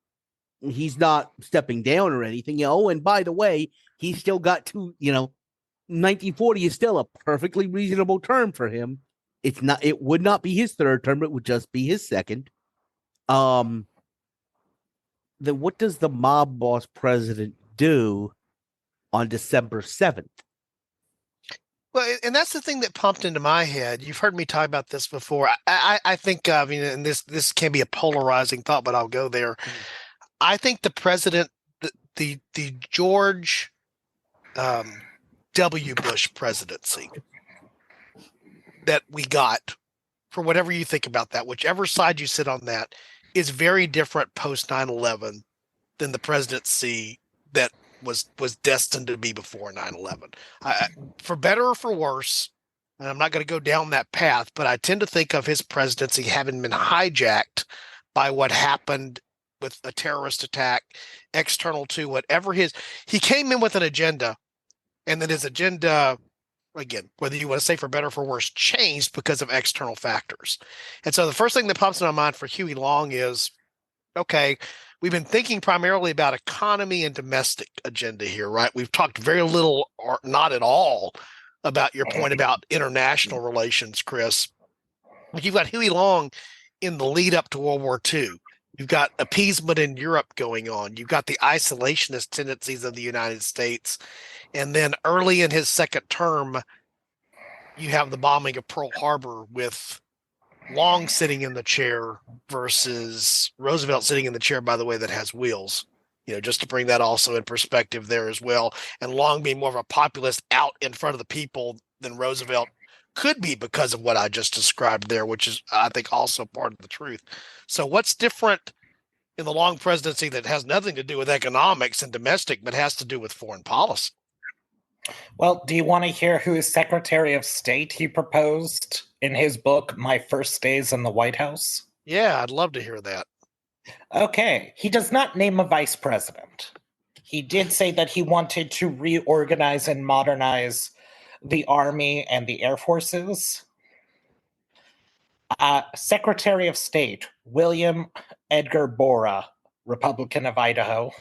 he's not stepping down or anything. And by the way, he's still got 1940 is still a perfectly reasonable term for him. It would not be his third term, it would just be his second. Then what does the mob boss president do on December 7th? Well, and that's the thing that popped into my head. You've heard me talk about this before. I think, and this can be a polarizing thought, but I'll go there. I think the president, the George W. Bush presidency that we got, for whatever you think about that, whichever side you sit on that, is very different post 9/11 than the presidency that was destined to be before 9/11. For better or for worse, and I'm not going to go down that path, but I tend to think of his presidency having been hijacked by what happened with a terrorist attack, external to whatever he came in with an agenda, and then his agenda, again, whether you want to say for better or for worse, changed because of external factors. And so the first thing that pops in my mind for Huey Long is, okay, we've been thinking primarily about economy and domestic agenda here, right? We've talked very little or not at all about your point about international relations, Chris. You've got Huey Long in the lead up to World War II. You've got appeasement in Europe going on. You've got the isolationist tendencies of the United States. And then early in his second term, you have the bombing of Pearl Harbor with Long sitting in the chair versus Roosevelt sitting in the chair, by the way, that has wheels. just to bring that also in perspective there as well. And Long being more of a populist out in front of the people than Roosevelt could be because of what I just described there, which is, I think, also part of the truth. So what's different in the Long presidency that has nothing to do with economics and domestic, but has to do with foreign policy? Well, do you want to hear who is Secretary of State he proposed in his book, My First Days in the White House? Yeah, I'd love to hear that. Okay, he does not name a vice president. He did say that he wanted to reorganize and modernize the Army and the Air Forces. Secretary of State, William Edgar Bora, Republican of Idaho.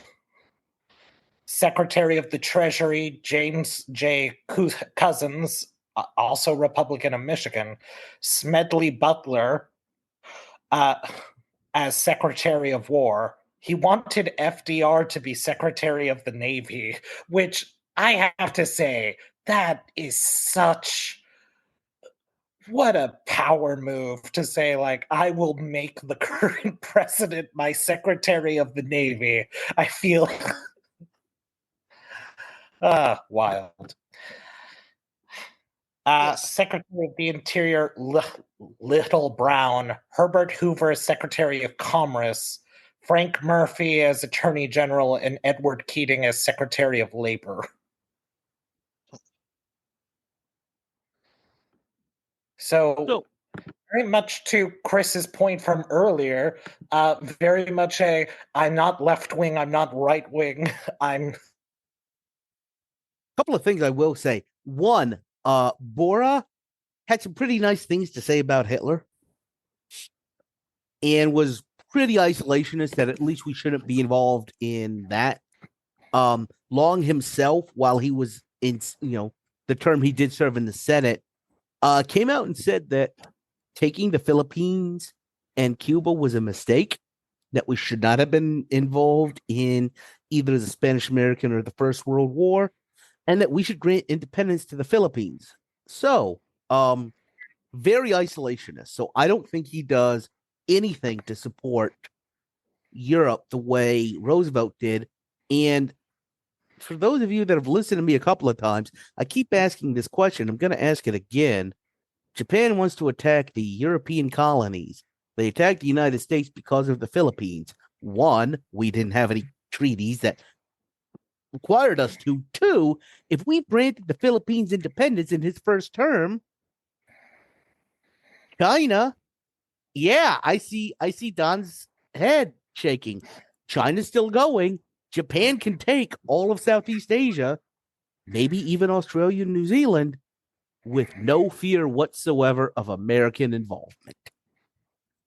Secretary of the Treasury, James J. Cousins, also Republican of Michigan. Smedley Butler, as Secretary of War. He wanted FDR to be Secretary of the Navy, which I have to say, that is such... what a power move to say, like, I will make the current president my Secretary of the Navy. I feel wild. Yes. Secretary of the Interior, Little Brown. Herbert Hoover as Secretary of Commerce. Frank Murphy as Attorney General, and Edward Keating as Secretary of Labor. So very much to Chris's point from earlier, very much I'm not left-wing, I'm not right-wing, I'm... Couple of things I will say. One, Bora had some pretty nice things to say about Hitler and was pretty isolationist that at least we shouldn't be involved in that. Long himself, while he was in, the term he did serve in the Senate, came out and said that taking the Philippines and Cuba was a mistake, that we should not have been involved in either the Spanish-American or the First World War, and that we should grant independence to the Philippines. So, very isolationist. So I don't think he does anything to support Europe the way Roosevelt did. And for those of you that have listened to me a couple of times, I keep asking this question. I'm going to ask it again. Japan wants to attack the European colonies. They attacked the United States because of the Philippines. One, we didn't have any treaties that required us to. Two, if we granted the Philippines independence in his first term, China, yeah, I see Don's head shaking. China's still going. Japan can take all of Southeast Asia, maybe even Australia and New Zealand, with no fear whatsoever of American involvement.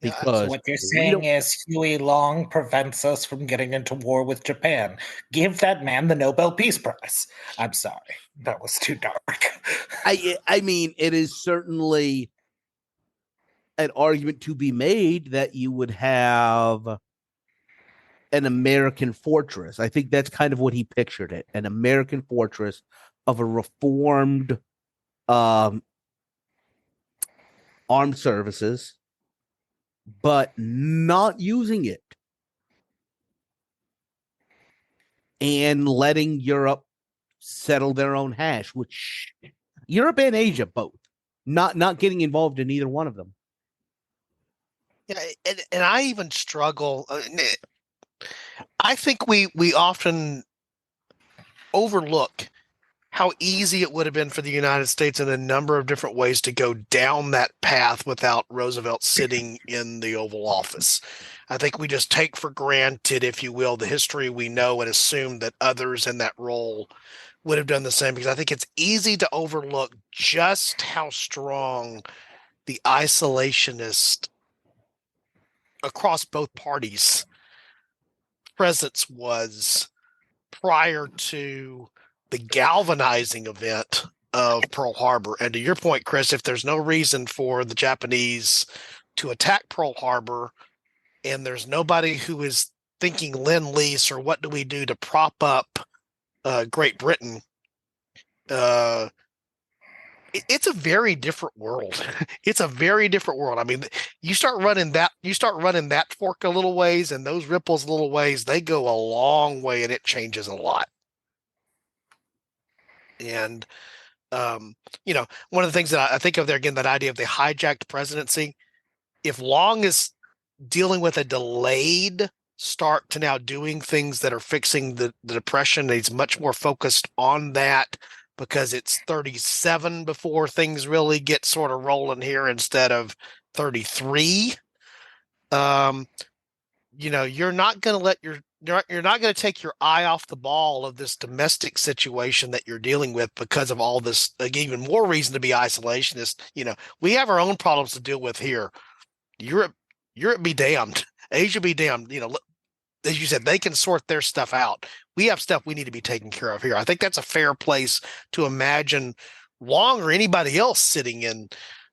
Because so what you're saying is Huey Long prevents us from getting into war with Japan. Give that man the Nobel Peace Prize. I'm sorry. That was too dark. I mean, it is certainly an argument to be made that you would have an American fortress. I think that's kind of what he pictured it, an American fortress of a reformed armed services, but not using it and letting Europe settle their own hash, which Europe and Asia both, not getting involved in either one of them. Yeah, and I even struggle. I think we often overlook how easy it would have been for the United States in a number of different ways to go down that path without Roosevelt sitting in the Oval Office. I think we just take for granted, if you will, the history we know and assume that others in that role would have done the same, because I think it's easy to overlook just how strong the isolationist across both parties presence was prior to the galvanizing event of Pearl Harbor. And to your point, Chris, if there's no reason for the Japanese to attack Pearl Harbor and there's nobody who is thinking Lend-Lease or what do we do to prop up Great Britain, it's a very different world. It's a very different world. I mean, you start running that fork a little ways, and those ripples a little ways, they go a long way, and it changes a lot. And one of the things that I think of there again, that idea of the hijacked presidency. If Long is dealing with a delayed start to now doing things that are fixing the depression, he's much more focused on that because it's 37 before things really get sort of rolling here instead of 33. You're not going to you're not going to take your eye off the ball of this domestic situation that you're dealing with because of all this. Like, even more reason to be isolationist. We have our own problems to deal with here. Europe be damned. Asia be damned. As you said, they can sort their stuff out. We have stuff we need to be taken care of here. I think that's a fair place to imagine Long or anybody else sitting in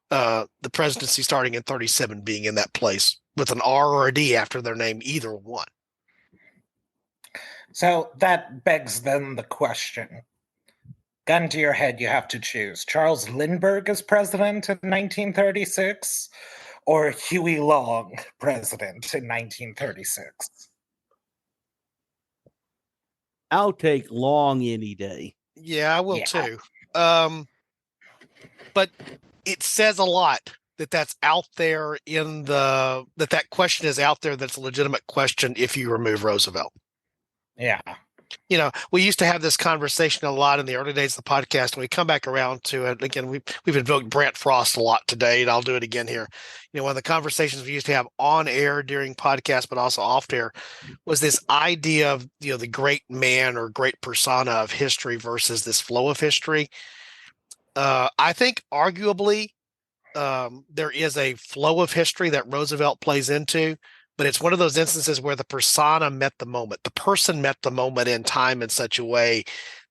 the presidency starting in 37 being in that place with an R or a D after their name, either one. So that begs then the question. Gun to your head, you have to choose Charles Lindbergh as president in 1936 or Huey Long president in 1936. I'll take Long any day. Yeah, I will too. But it says a lot that's out there that question is out there. That's a legitimate question if you remove Roosevelt. Yeah. We used to have this conversation a lot in the early days of the podcast, and we come back around to it again. We've invoked Brant Frost a lot today, and I'll do it again here. One of the conversations we used to have on air during podcasts, but also off air, was this idea of the great man or great persona of history versus this flow of history. I think arguably there is a flow of history that Roosevelt plays into. But it's one of those instances where the persona met the moment. The person met the moment in time in such a way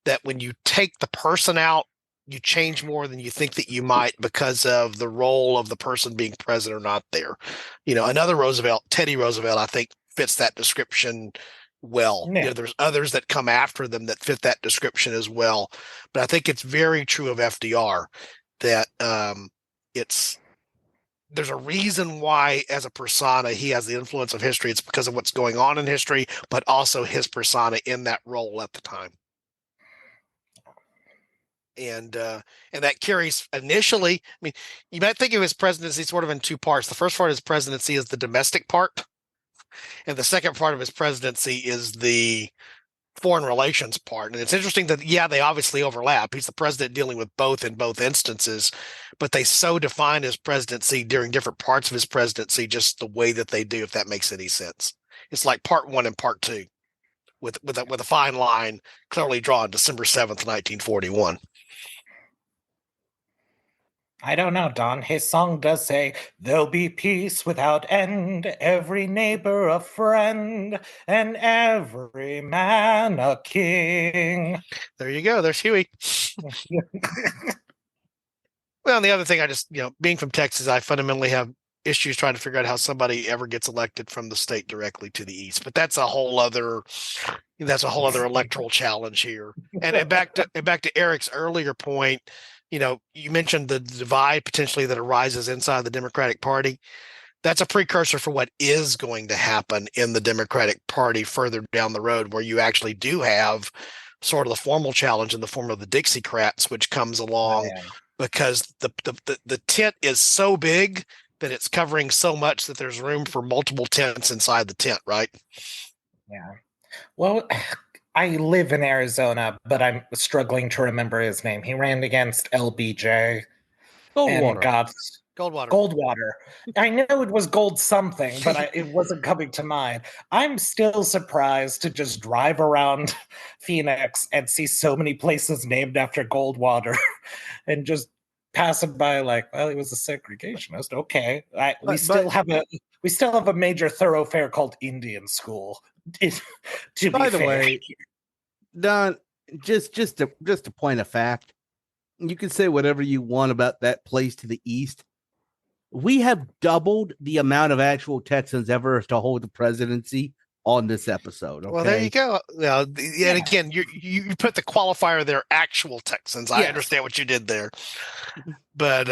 that when you take the person out, you change more than you think that you might because of the role of the person being present or not there. Another Roosevelt, Teddy Roosevelt, I think fits that description well. Yeah. There's others that come after them that fit that description as well. But I think it's very true of FDR that there's a reason why, as a persona, he has the influence of history. It's because of what's going on in history, but also his persona in that role at the time. And that carries initially. I mean, you might think of his presidency sort of in two parts. The first part of his presidency is the domestic part, and the second part of his presidency is the foreign relations part. And it's interesting that, they obviously overlap. He's the president dealing with both in both instances, but they so define his presidency during different parts of his presidency, just the way that they do, if that makes any sense. It's like part one and part two with a fine line clearly drawn December 7th, 1941. I don't know, Don. His song does say, "There'll be peace without end, every neighbor a friend, and every man a king." There you go. There's Huey. Well, and the other thing, I just, being from Texas, I fundamentally have issues trying to figure out how somebody ever gets elected from the state directly to the east. But that's a whole other electoral challenge here. And back to Eric's earlier point, you mentioned the divide potentially that arises inside the Democratic Party. That's a precursor for what is going to happen in the Democratic Party further down the road, where you actually do have sort of the formal challenge in the form of the Dixiecrats, which comes along because the tent is so big that it's covering so much that there's room for multiple tents inside the tent, right? Yeah. Well, I live in Arizona, but I'm struggling to remember his name. He ran against LBJ. Goldwater. Goldwater. I know it was gold something, but it wasn't coming to mind. I'm still surprised to just drive around Phoenix and see so many places named after Goldwater and just pass it by like, well, he was a segregationist. Okay. We still have a major thoroughfare called Indian School. By the way, Don, just a point of fact, you can say whatever you want about that place to the east. We have doubled the amount of actual Texans ever to hold the presidency on this episode. Okay? Well, there you go. And again, you put the qualifier there, actual Texans. I understand what you did there, but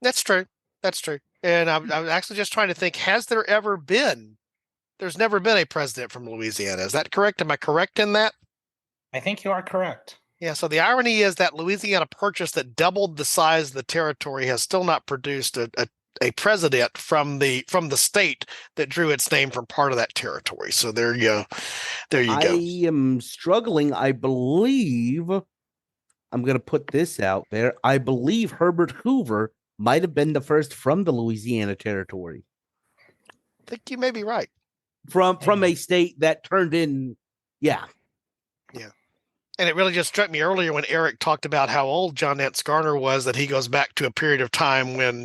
that's true. That's true. And I'm actually just trying to think: has there ever been? There's never been a president from Louisiana. Is that correct? Am I correct in that? I think you are correct. Yeah. So the irony is that Louisiana Purchase that doubled the size of the territory has still not produced a president from the state that drew its name from part of that territory. So there you go. I am struggling. I believe I'm going to put this out there. I believe Herbert Hoover might have been the first from the Louisiana territory. I think you may be right. From a state that turned in, yeah. And it really just struck me earlier when Eric talked about how old John Nance Garner was, that he goes back to a period of time when,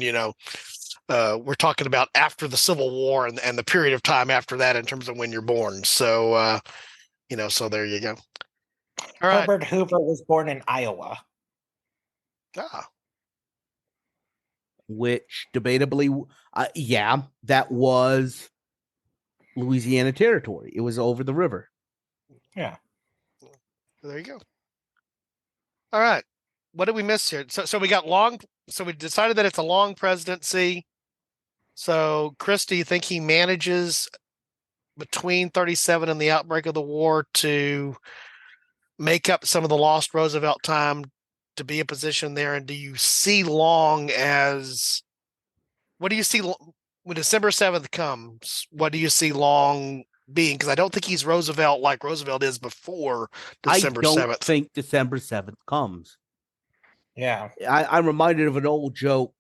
we're talking about after the Civil War and the period of time after that in terms of when you're born. So, so there you go. All right. Herbert Hoover was born in Iowa. Which debatably, that was Louisiana territory. It was over the river. Yeah. There you go. All right. What did we miss here? So we got Long. So we decided that it's a Long presidency. So Chris, do you think he manages between 37 and the outbreak of the war to make up some of the lost Roosevelt time to be a position there? And do you see Long as, what do you see when December 7th comes? What do you see Long being? Because I don't think he's Roosevelt like Roosevelt is before December 7th. I don't think December 7th comes. Yeah. I'm reminded of an old joke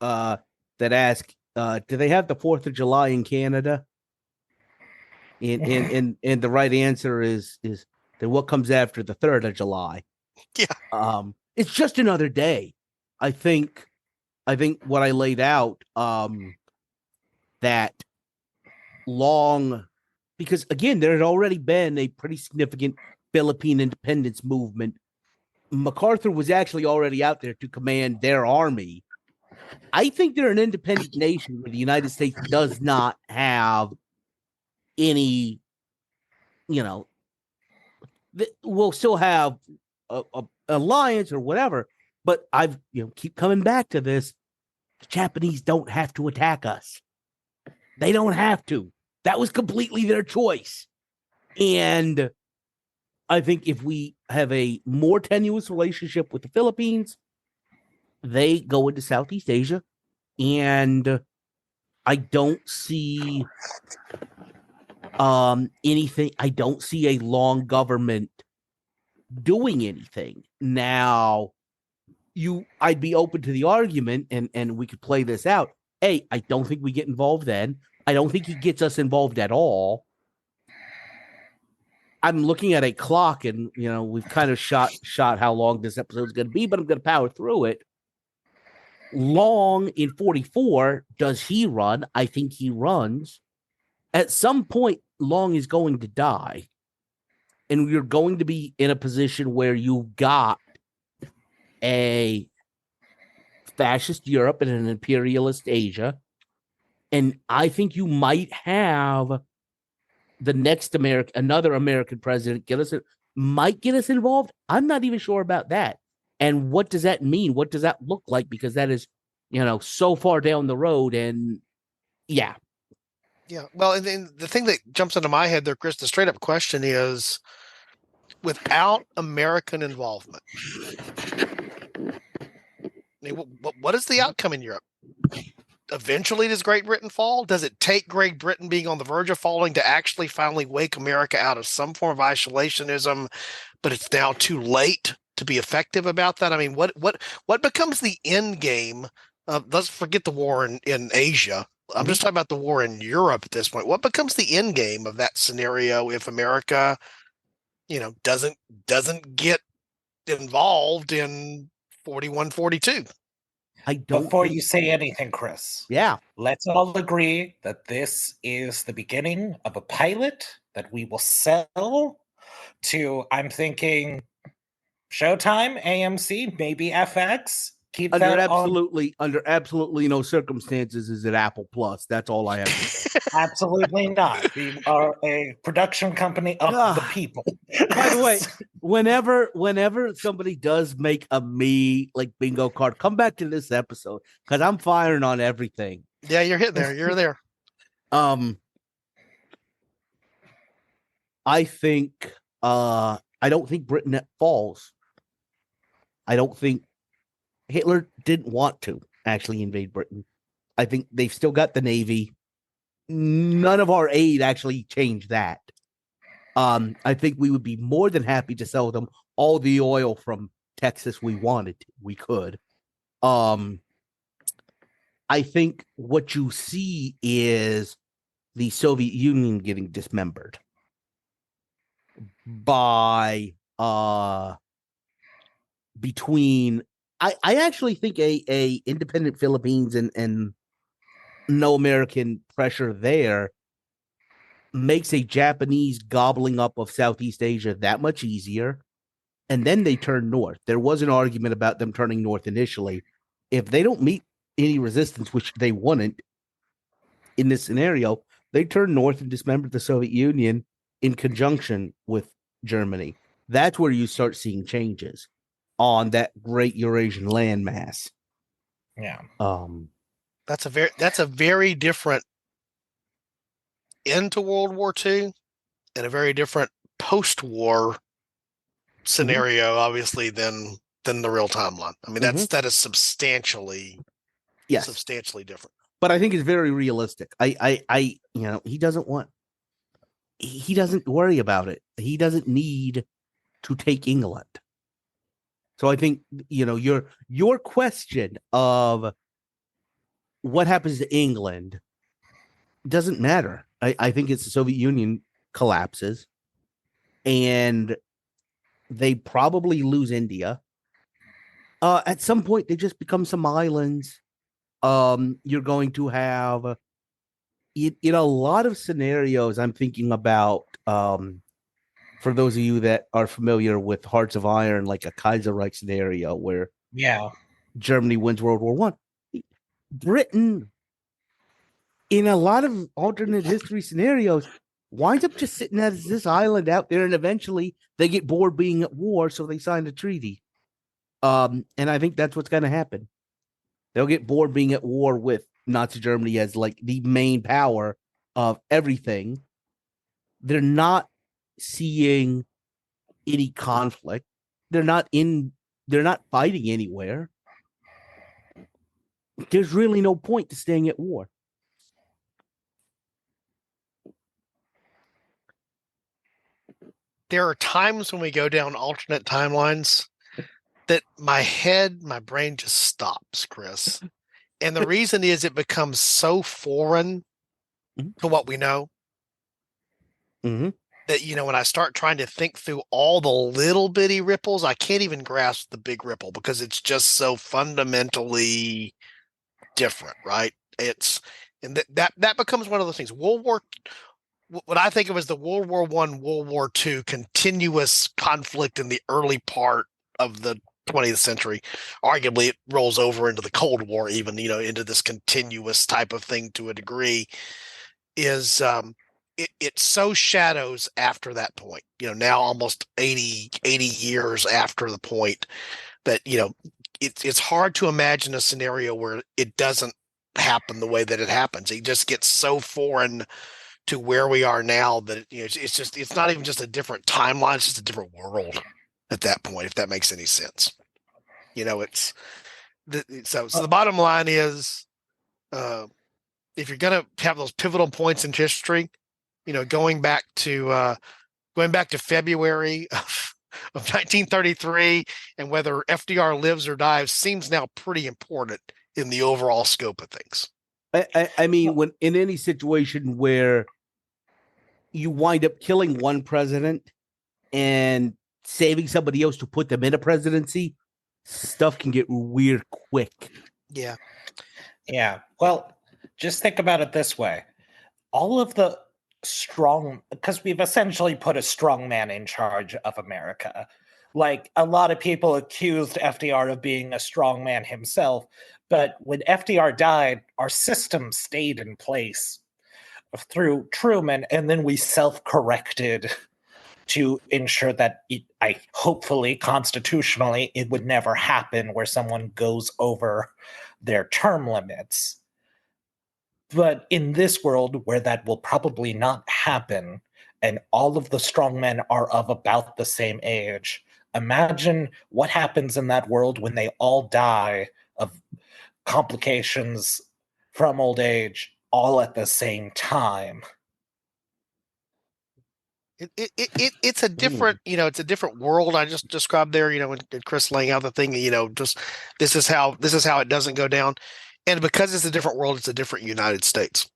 that asked, do they have the 4th of July in Canada? And the right answer is then what comes after the 3rd of July? Yeah. It's just another day. I think what I laid out, that Long, because again, there had already been a pretty significant Philippine independence movement. MacArthur was actually already out there to command their army. I think they're an independent nation where the United States does not have any, we'll still have a alliance or whatever, but I've keep coming back to this. The Japanese don't have to attack us. They don't have to. That was completely their choice. And I think if we have a more tenuous relationship with the Philippines, they go into Southeast Asia, and I don't see anything. I don't see a Long government doing anything. Now, I'd be open to the argument, and we could play this out. I don't think we get involved then. I don't think he gets us involved at all. I'm looking at a clock, and we've kind of shot how long this episode is going to be, but I'm going to power through it. Long in 44, does he run? I think he runs. At some point, Long is going to die, and you're going to be in a position where you've got a fascist Europe and an imperialist Asia, and I think you might have the next another American president might get us involved. I'm not even sure about that. And what does that mean? What does that look like? Because that is, so far down the road. And yeah. Yeah. Well, and then the thing that jumps into my head there, Chris, the straight up question is, without American involvement, what is the outcome in Europe? Eventually, does Great Britain fall? Does it take Great Britain being on the verge of falling to actually finally wake America out of some form of isolationism, but it's now too late to be effective about that? I mean, what becomes the end game? Let's forget the war in Asia. I'm just talking about the war in Europe at this point. What becomes the end game of that scenario if America, doesn't get involved in 41, 42? Before you say anything, Chris. Yeah. Let's all agree that this is the beginning of a pilot that we will sell to, I'm thinking, Showtime, AMC, maybe FX. Keep under that under absolutely no circumstances is it Apple Plus. That's all I have to say. Absolutely not. We are a production company of the people. By the way, whenever somebody does make a me like bingo card, come back to this episode because I'm firing on everything. Yeah, you're hitting there. You're there. I think I don't think Britain falls. I don't think Hitler didn't want to actually invade Britain. I think they've still got the Navy. None of our aid actually changed that. I think we would be more than happy to sell them all the oil from Texas we wanted. We could. I think what you see is the Soviet Union getting dismembered by between I actually think a independent Philippines and no American pressure there makes a Japanese gobbling up of Southeast Asia that much easier. And then they turn north. There was an argument about them turning north initially. If they don't meet any resistance, which they wouldn't in this scenario, they turn north and dismember the Soviet Union in conjunction with Germany. That's where you start seeing changes on that great Eurasian landmass. Yeah. That's a very different end to World War II and a very different post-war scenario, obviously, than the real timeline. I mean, that is substantially different. But I think it's very realistic. He doesn't worry about it. He doesn't need to take England. So I think, your question of what happens to England doesn't matter. I think it's the Soviet Union collapses and they probably lose India. At some point, they just become some islands. You're going to have, in a lot of scenarios, I'm thinking about, for those of you that are familiar with Hearts of Iron, like a Kaiserreich scenario where Germany wins World War I. Britain, in a lot of alternate history scenarios, winds up just sitting as this island out there, and eventually they get bored being at war, so they sign a treaty. And I think that's what's going to happen. They'll get bored being at war with Nazi Germany as like the main power of everything. They're not seeing any conflict. They're not fighting anywhere. There's really no point to staying at war. There are times when we go down alternate timelines that my brain just stops, Chris. And the reason is it becomes so foreign to what we know that, when I start trying to think through all the little bitty ripples, I can't even grasp the big ripple because it's just so fundamentally different, right? That becomes one of those things. What I think of as the World War I, World War II continuous conflict in the early part of the 20th century. Arguably, it rolls over into the Cold War, even, into this continuous type of thing to a degree, is it so shadows after that point, now almost 80 years after the point that, it's hard to imagine a scenario where it doesn't happen the way that it happens. It just gets so foreign to where we are now that it's not even just a different timeline, it's just a different world at that point, if that makes any sense. So the bottom line is, if you're going to have those pivotal points in history, going back to February of 1933 and whether FDR lives or dies seems now pretty important in the overall scope of things. I mean, when in any situation where you wind up killing one president and saving somebody else to put them in a presidency, stuff can get weird quick. Yeah. Yeah. Well, just think about it this way. All of the because we've essentially put a strong man in charge of America. Like, a lot of people accused FDR of being a strongman himself, but when FDR died, our system stayed in place through Truman, and then we self-corrected to ensure that hopefully constitutionally it would never happen where someone goes over their term limits. But in this world where that will probably not happen, and all of the strongmen are of about the same age, imagine what happens in that world when they all die of complications from old age all at the same time. It's a different, it's a different world. I just described there, when Chris laying out the thing, just this is how it doesn't go down. And because it's a different world, it's a different United States.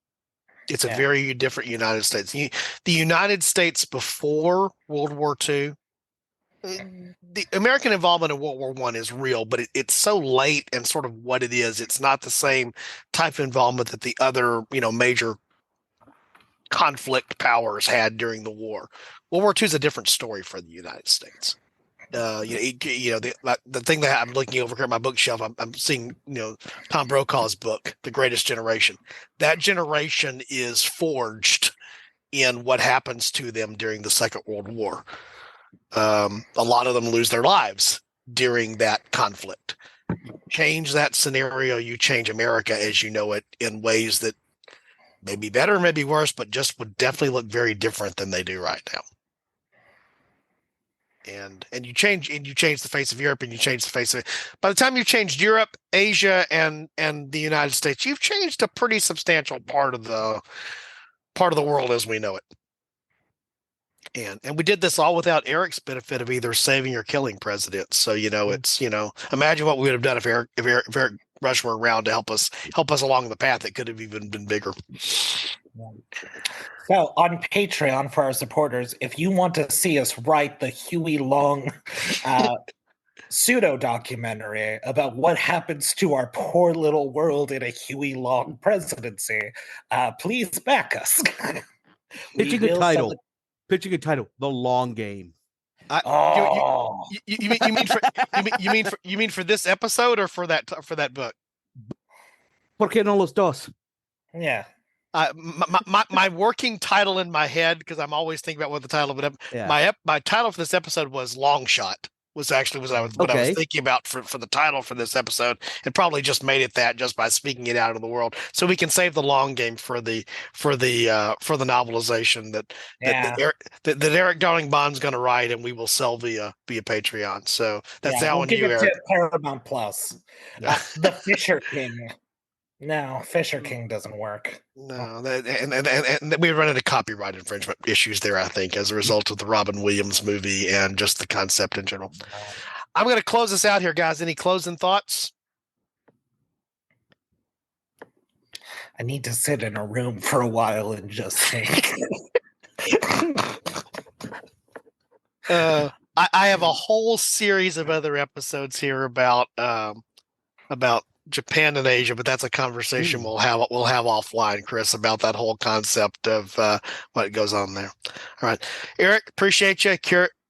It's a very different United States. The United States before World War II, the American involvement in World War I is real, but it's so late and sort of what it is. It's not the same type of involvement that the other, major conflict powers had during the war. World War II is a different story for the United States. The thing that I'm looking over here at my bookshelf, I'm seeing, Tom Brokaw's book, The Greatest Generation. That generation is forged in what happens to them during the Second World War. A lot of them lose their lives during that conflict. Change that scenario, you change America as you know it in ways that may be better, maybe worse, but just would definitely look very different than they do right now. And you change the face of Europe, and you change the face of it. By the time you've changed Europe, Asia, and the United States, you've changed a pretty substantial part of the world as we know it. And we did this all without Eric's benefit of either saving or killing presidents. So it's imagine what we would have done if Eric Rush were around to help us along the path that could have even been bigger. So on Patreon for our supporters, if you want to see us write the Huey Long pseudo documentary about what happens to our poor little world in a Huey Long presidency, please back us. Pitching a title, The Long Game. You mean for this episode or for that book? ¿Por qué no los dos? Yeah. My working title in my head, because I'm always thinking about what the title of it. Yeah. My title for this episode was Long Shot. Was actually what I was thinking about for the title for this episode, and probably just made it that just by speaking it out into the world, so we can save the long game for the novelization that Eric Darling Bond's going to write, and we will sell via Patreon. So that's how we'll give it to Paramount Plus. The Fisher King. No, Fisher King doesn't work. No, and we run into copyright infringement issues there, I think, as a result of the Robin Williams movie and just the concept in general. I'm going to close this out here, guys. Any closing thoughts? I need to sit in a room for a while and just think. I have a whole series of other episodes here about Japan and Asia, but that's a conversation we'll have offline, Chris, about that whole concept of what goes on there. All right, Eric, appreciate you.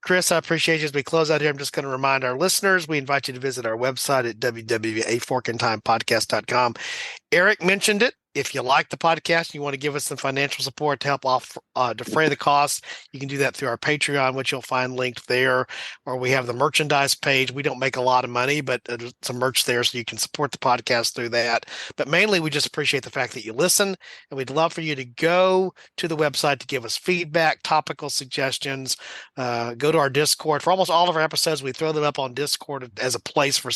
Chris, I appreciate you. As we close out here, I'm just going to remind our listeners, we invite you to visit our website at www.aforkintimepodcast.com. Eric mentioned it. If you like the podcast and you want to give us some financial support to help defray the costs, you can do that through our Patreon, which you'll find linked there, or we have the merchandise page. We don't make a lot of money, but there's some merch there, so you can support the podcast through that. But mainly, we just appreciate the fact that you listen, and we'd love for you to go to the website to give us feedback, topical suggestions. Go to our Discord. For almost all of our episodes, we throw them up on Discord as a place for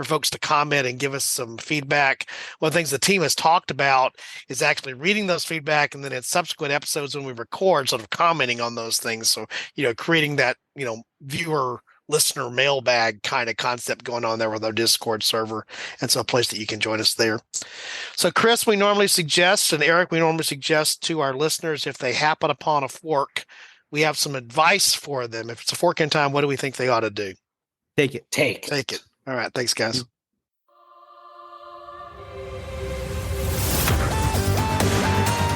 folks to comment and give us some feedback. One of the things the team has talked about is actually reading those feedback, and then in subsequent episodes when we record, sort of commenting on those things. So, creating that, viewer listener mailbag kind of concept going on there with our Discord server. And so a place that you can join us there. So Chris, we normally suggest, and Eric, we normally suggest to our listeners, if they happen upon a fork, we have some advice for them. If it's a fork in time, what do we think they ought to do? Take it. Take it. All right. Thanks, guys.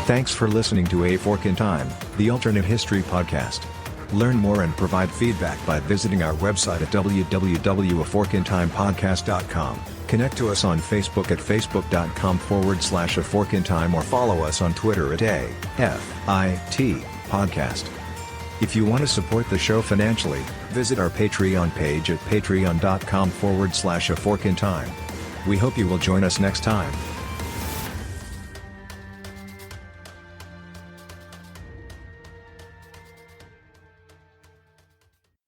Thanks for listening to A Fork in Time, the alternate history podcast. Learn more and provide feedback by visiting our website at www.aforkintimepodcast.com. Connect to us on Facebook at facebook.com/aforkintime or follow us on Twitter at AFIT Podcast. If you want to support the show financially, visit our Patreon page at patreon.com/aforkintime. We hope you will join us next time.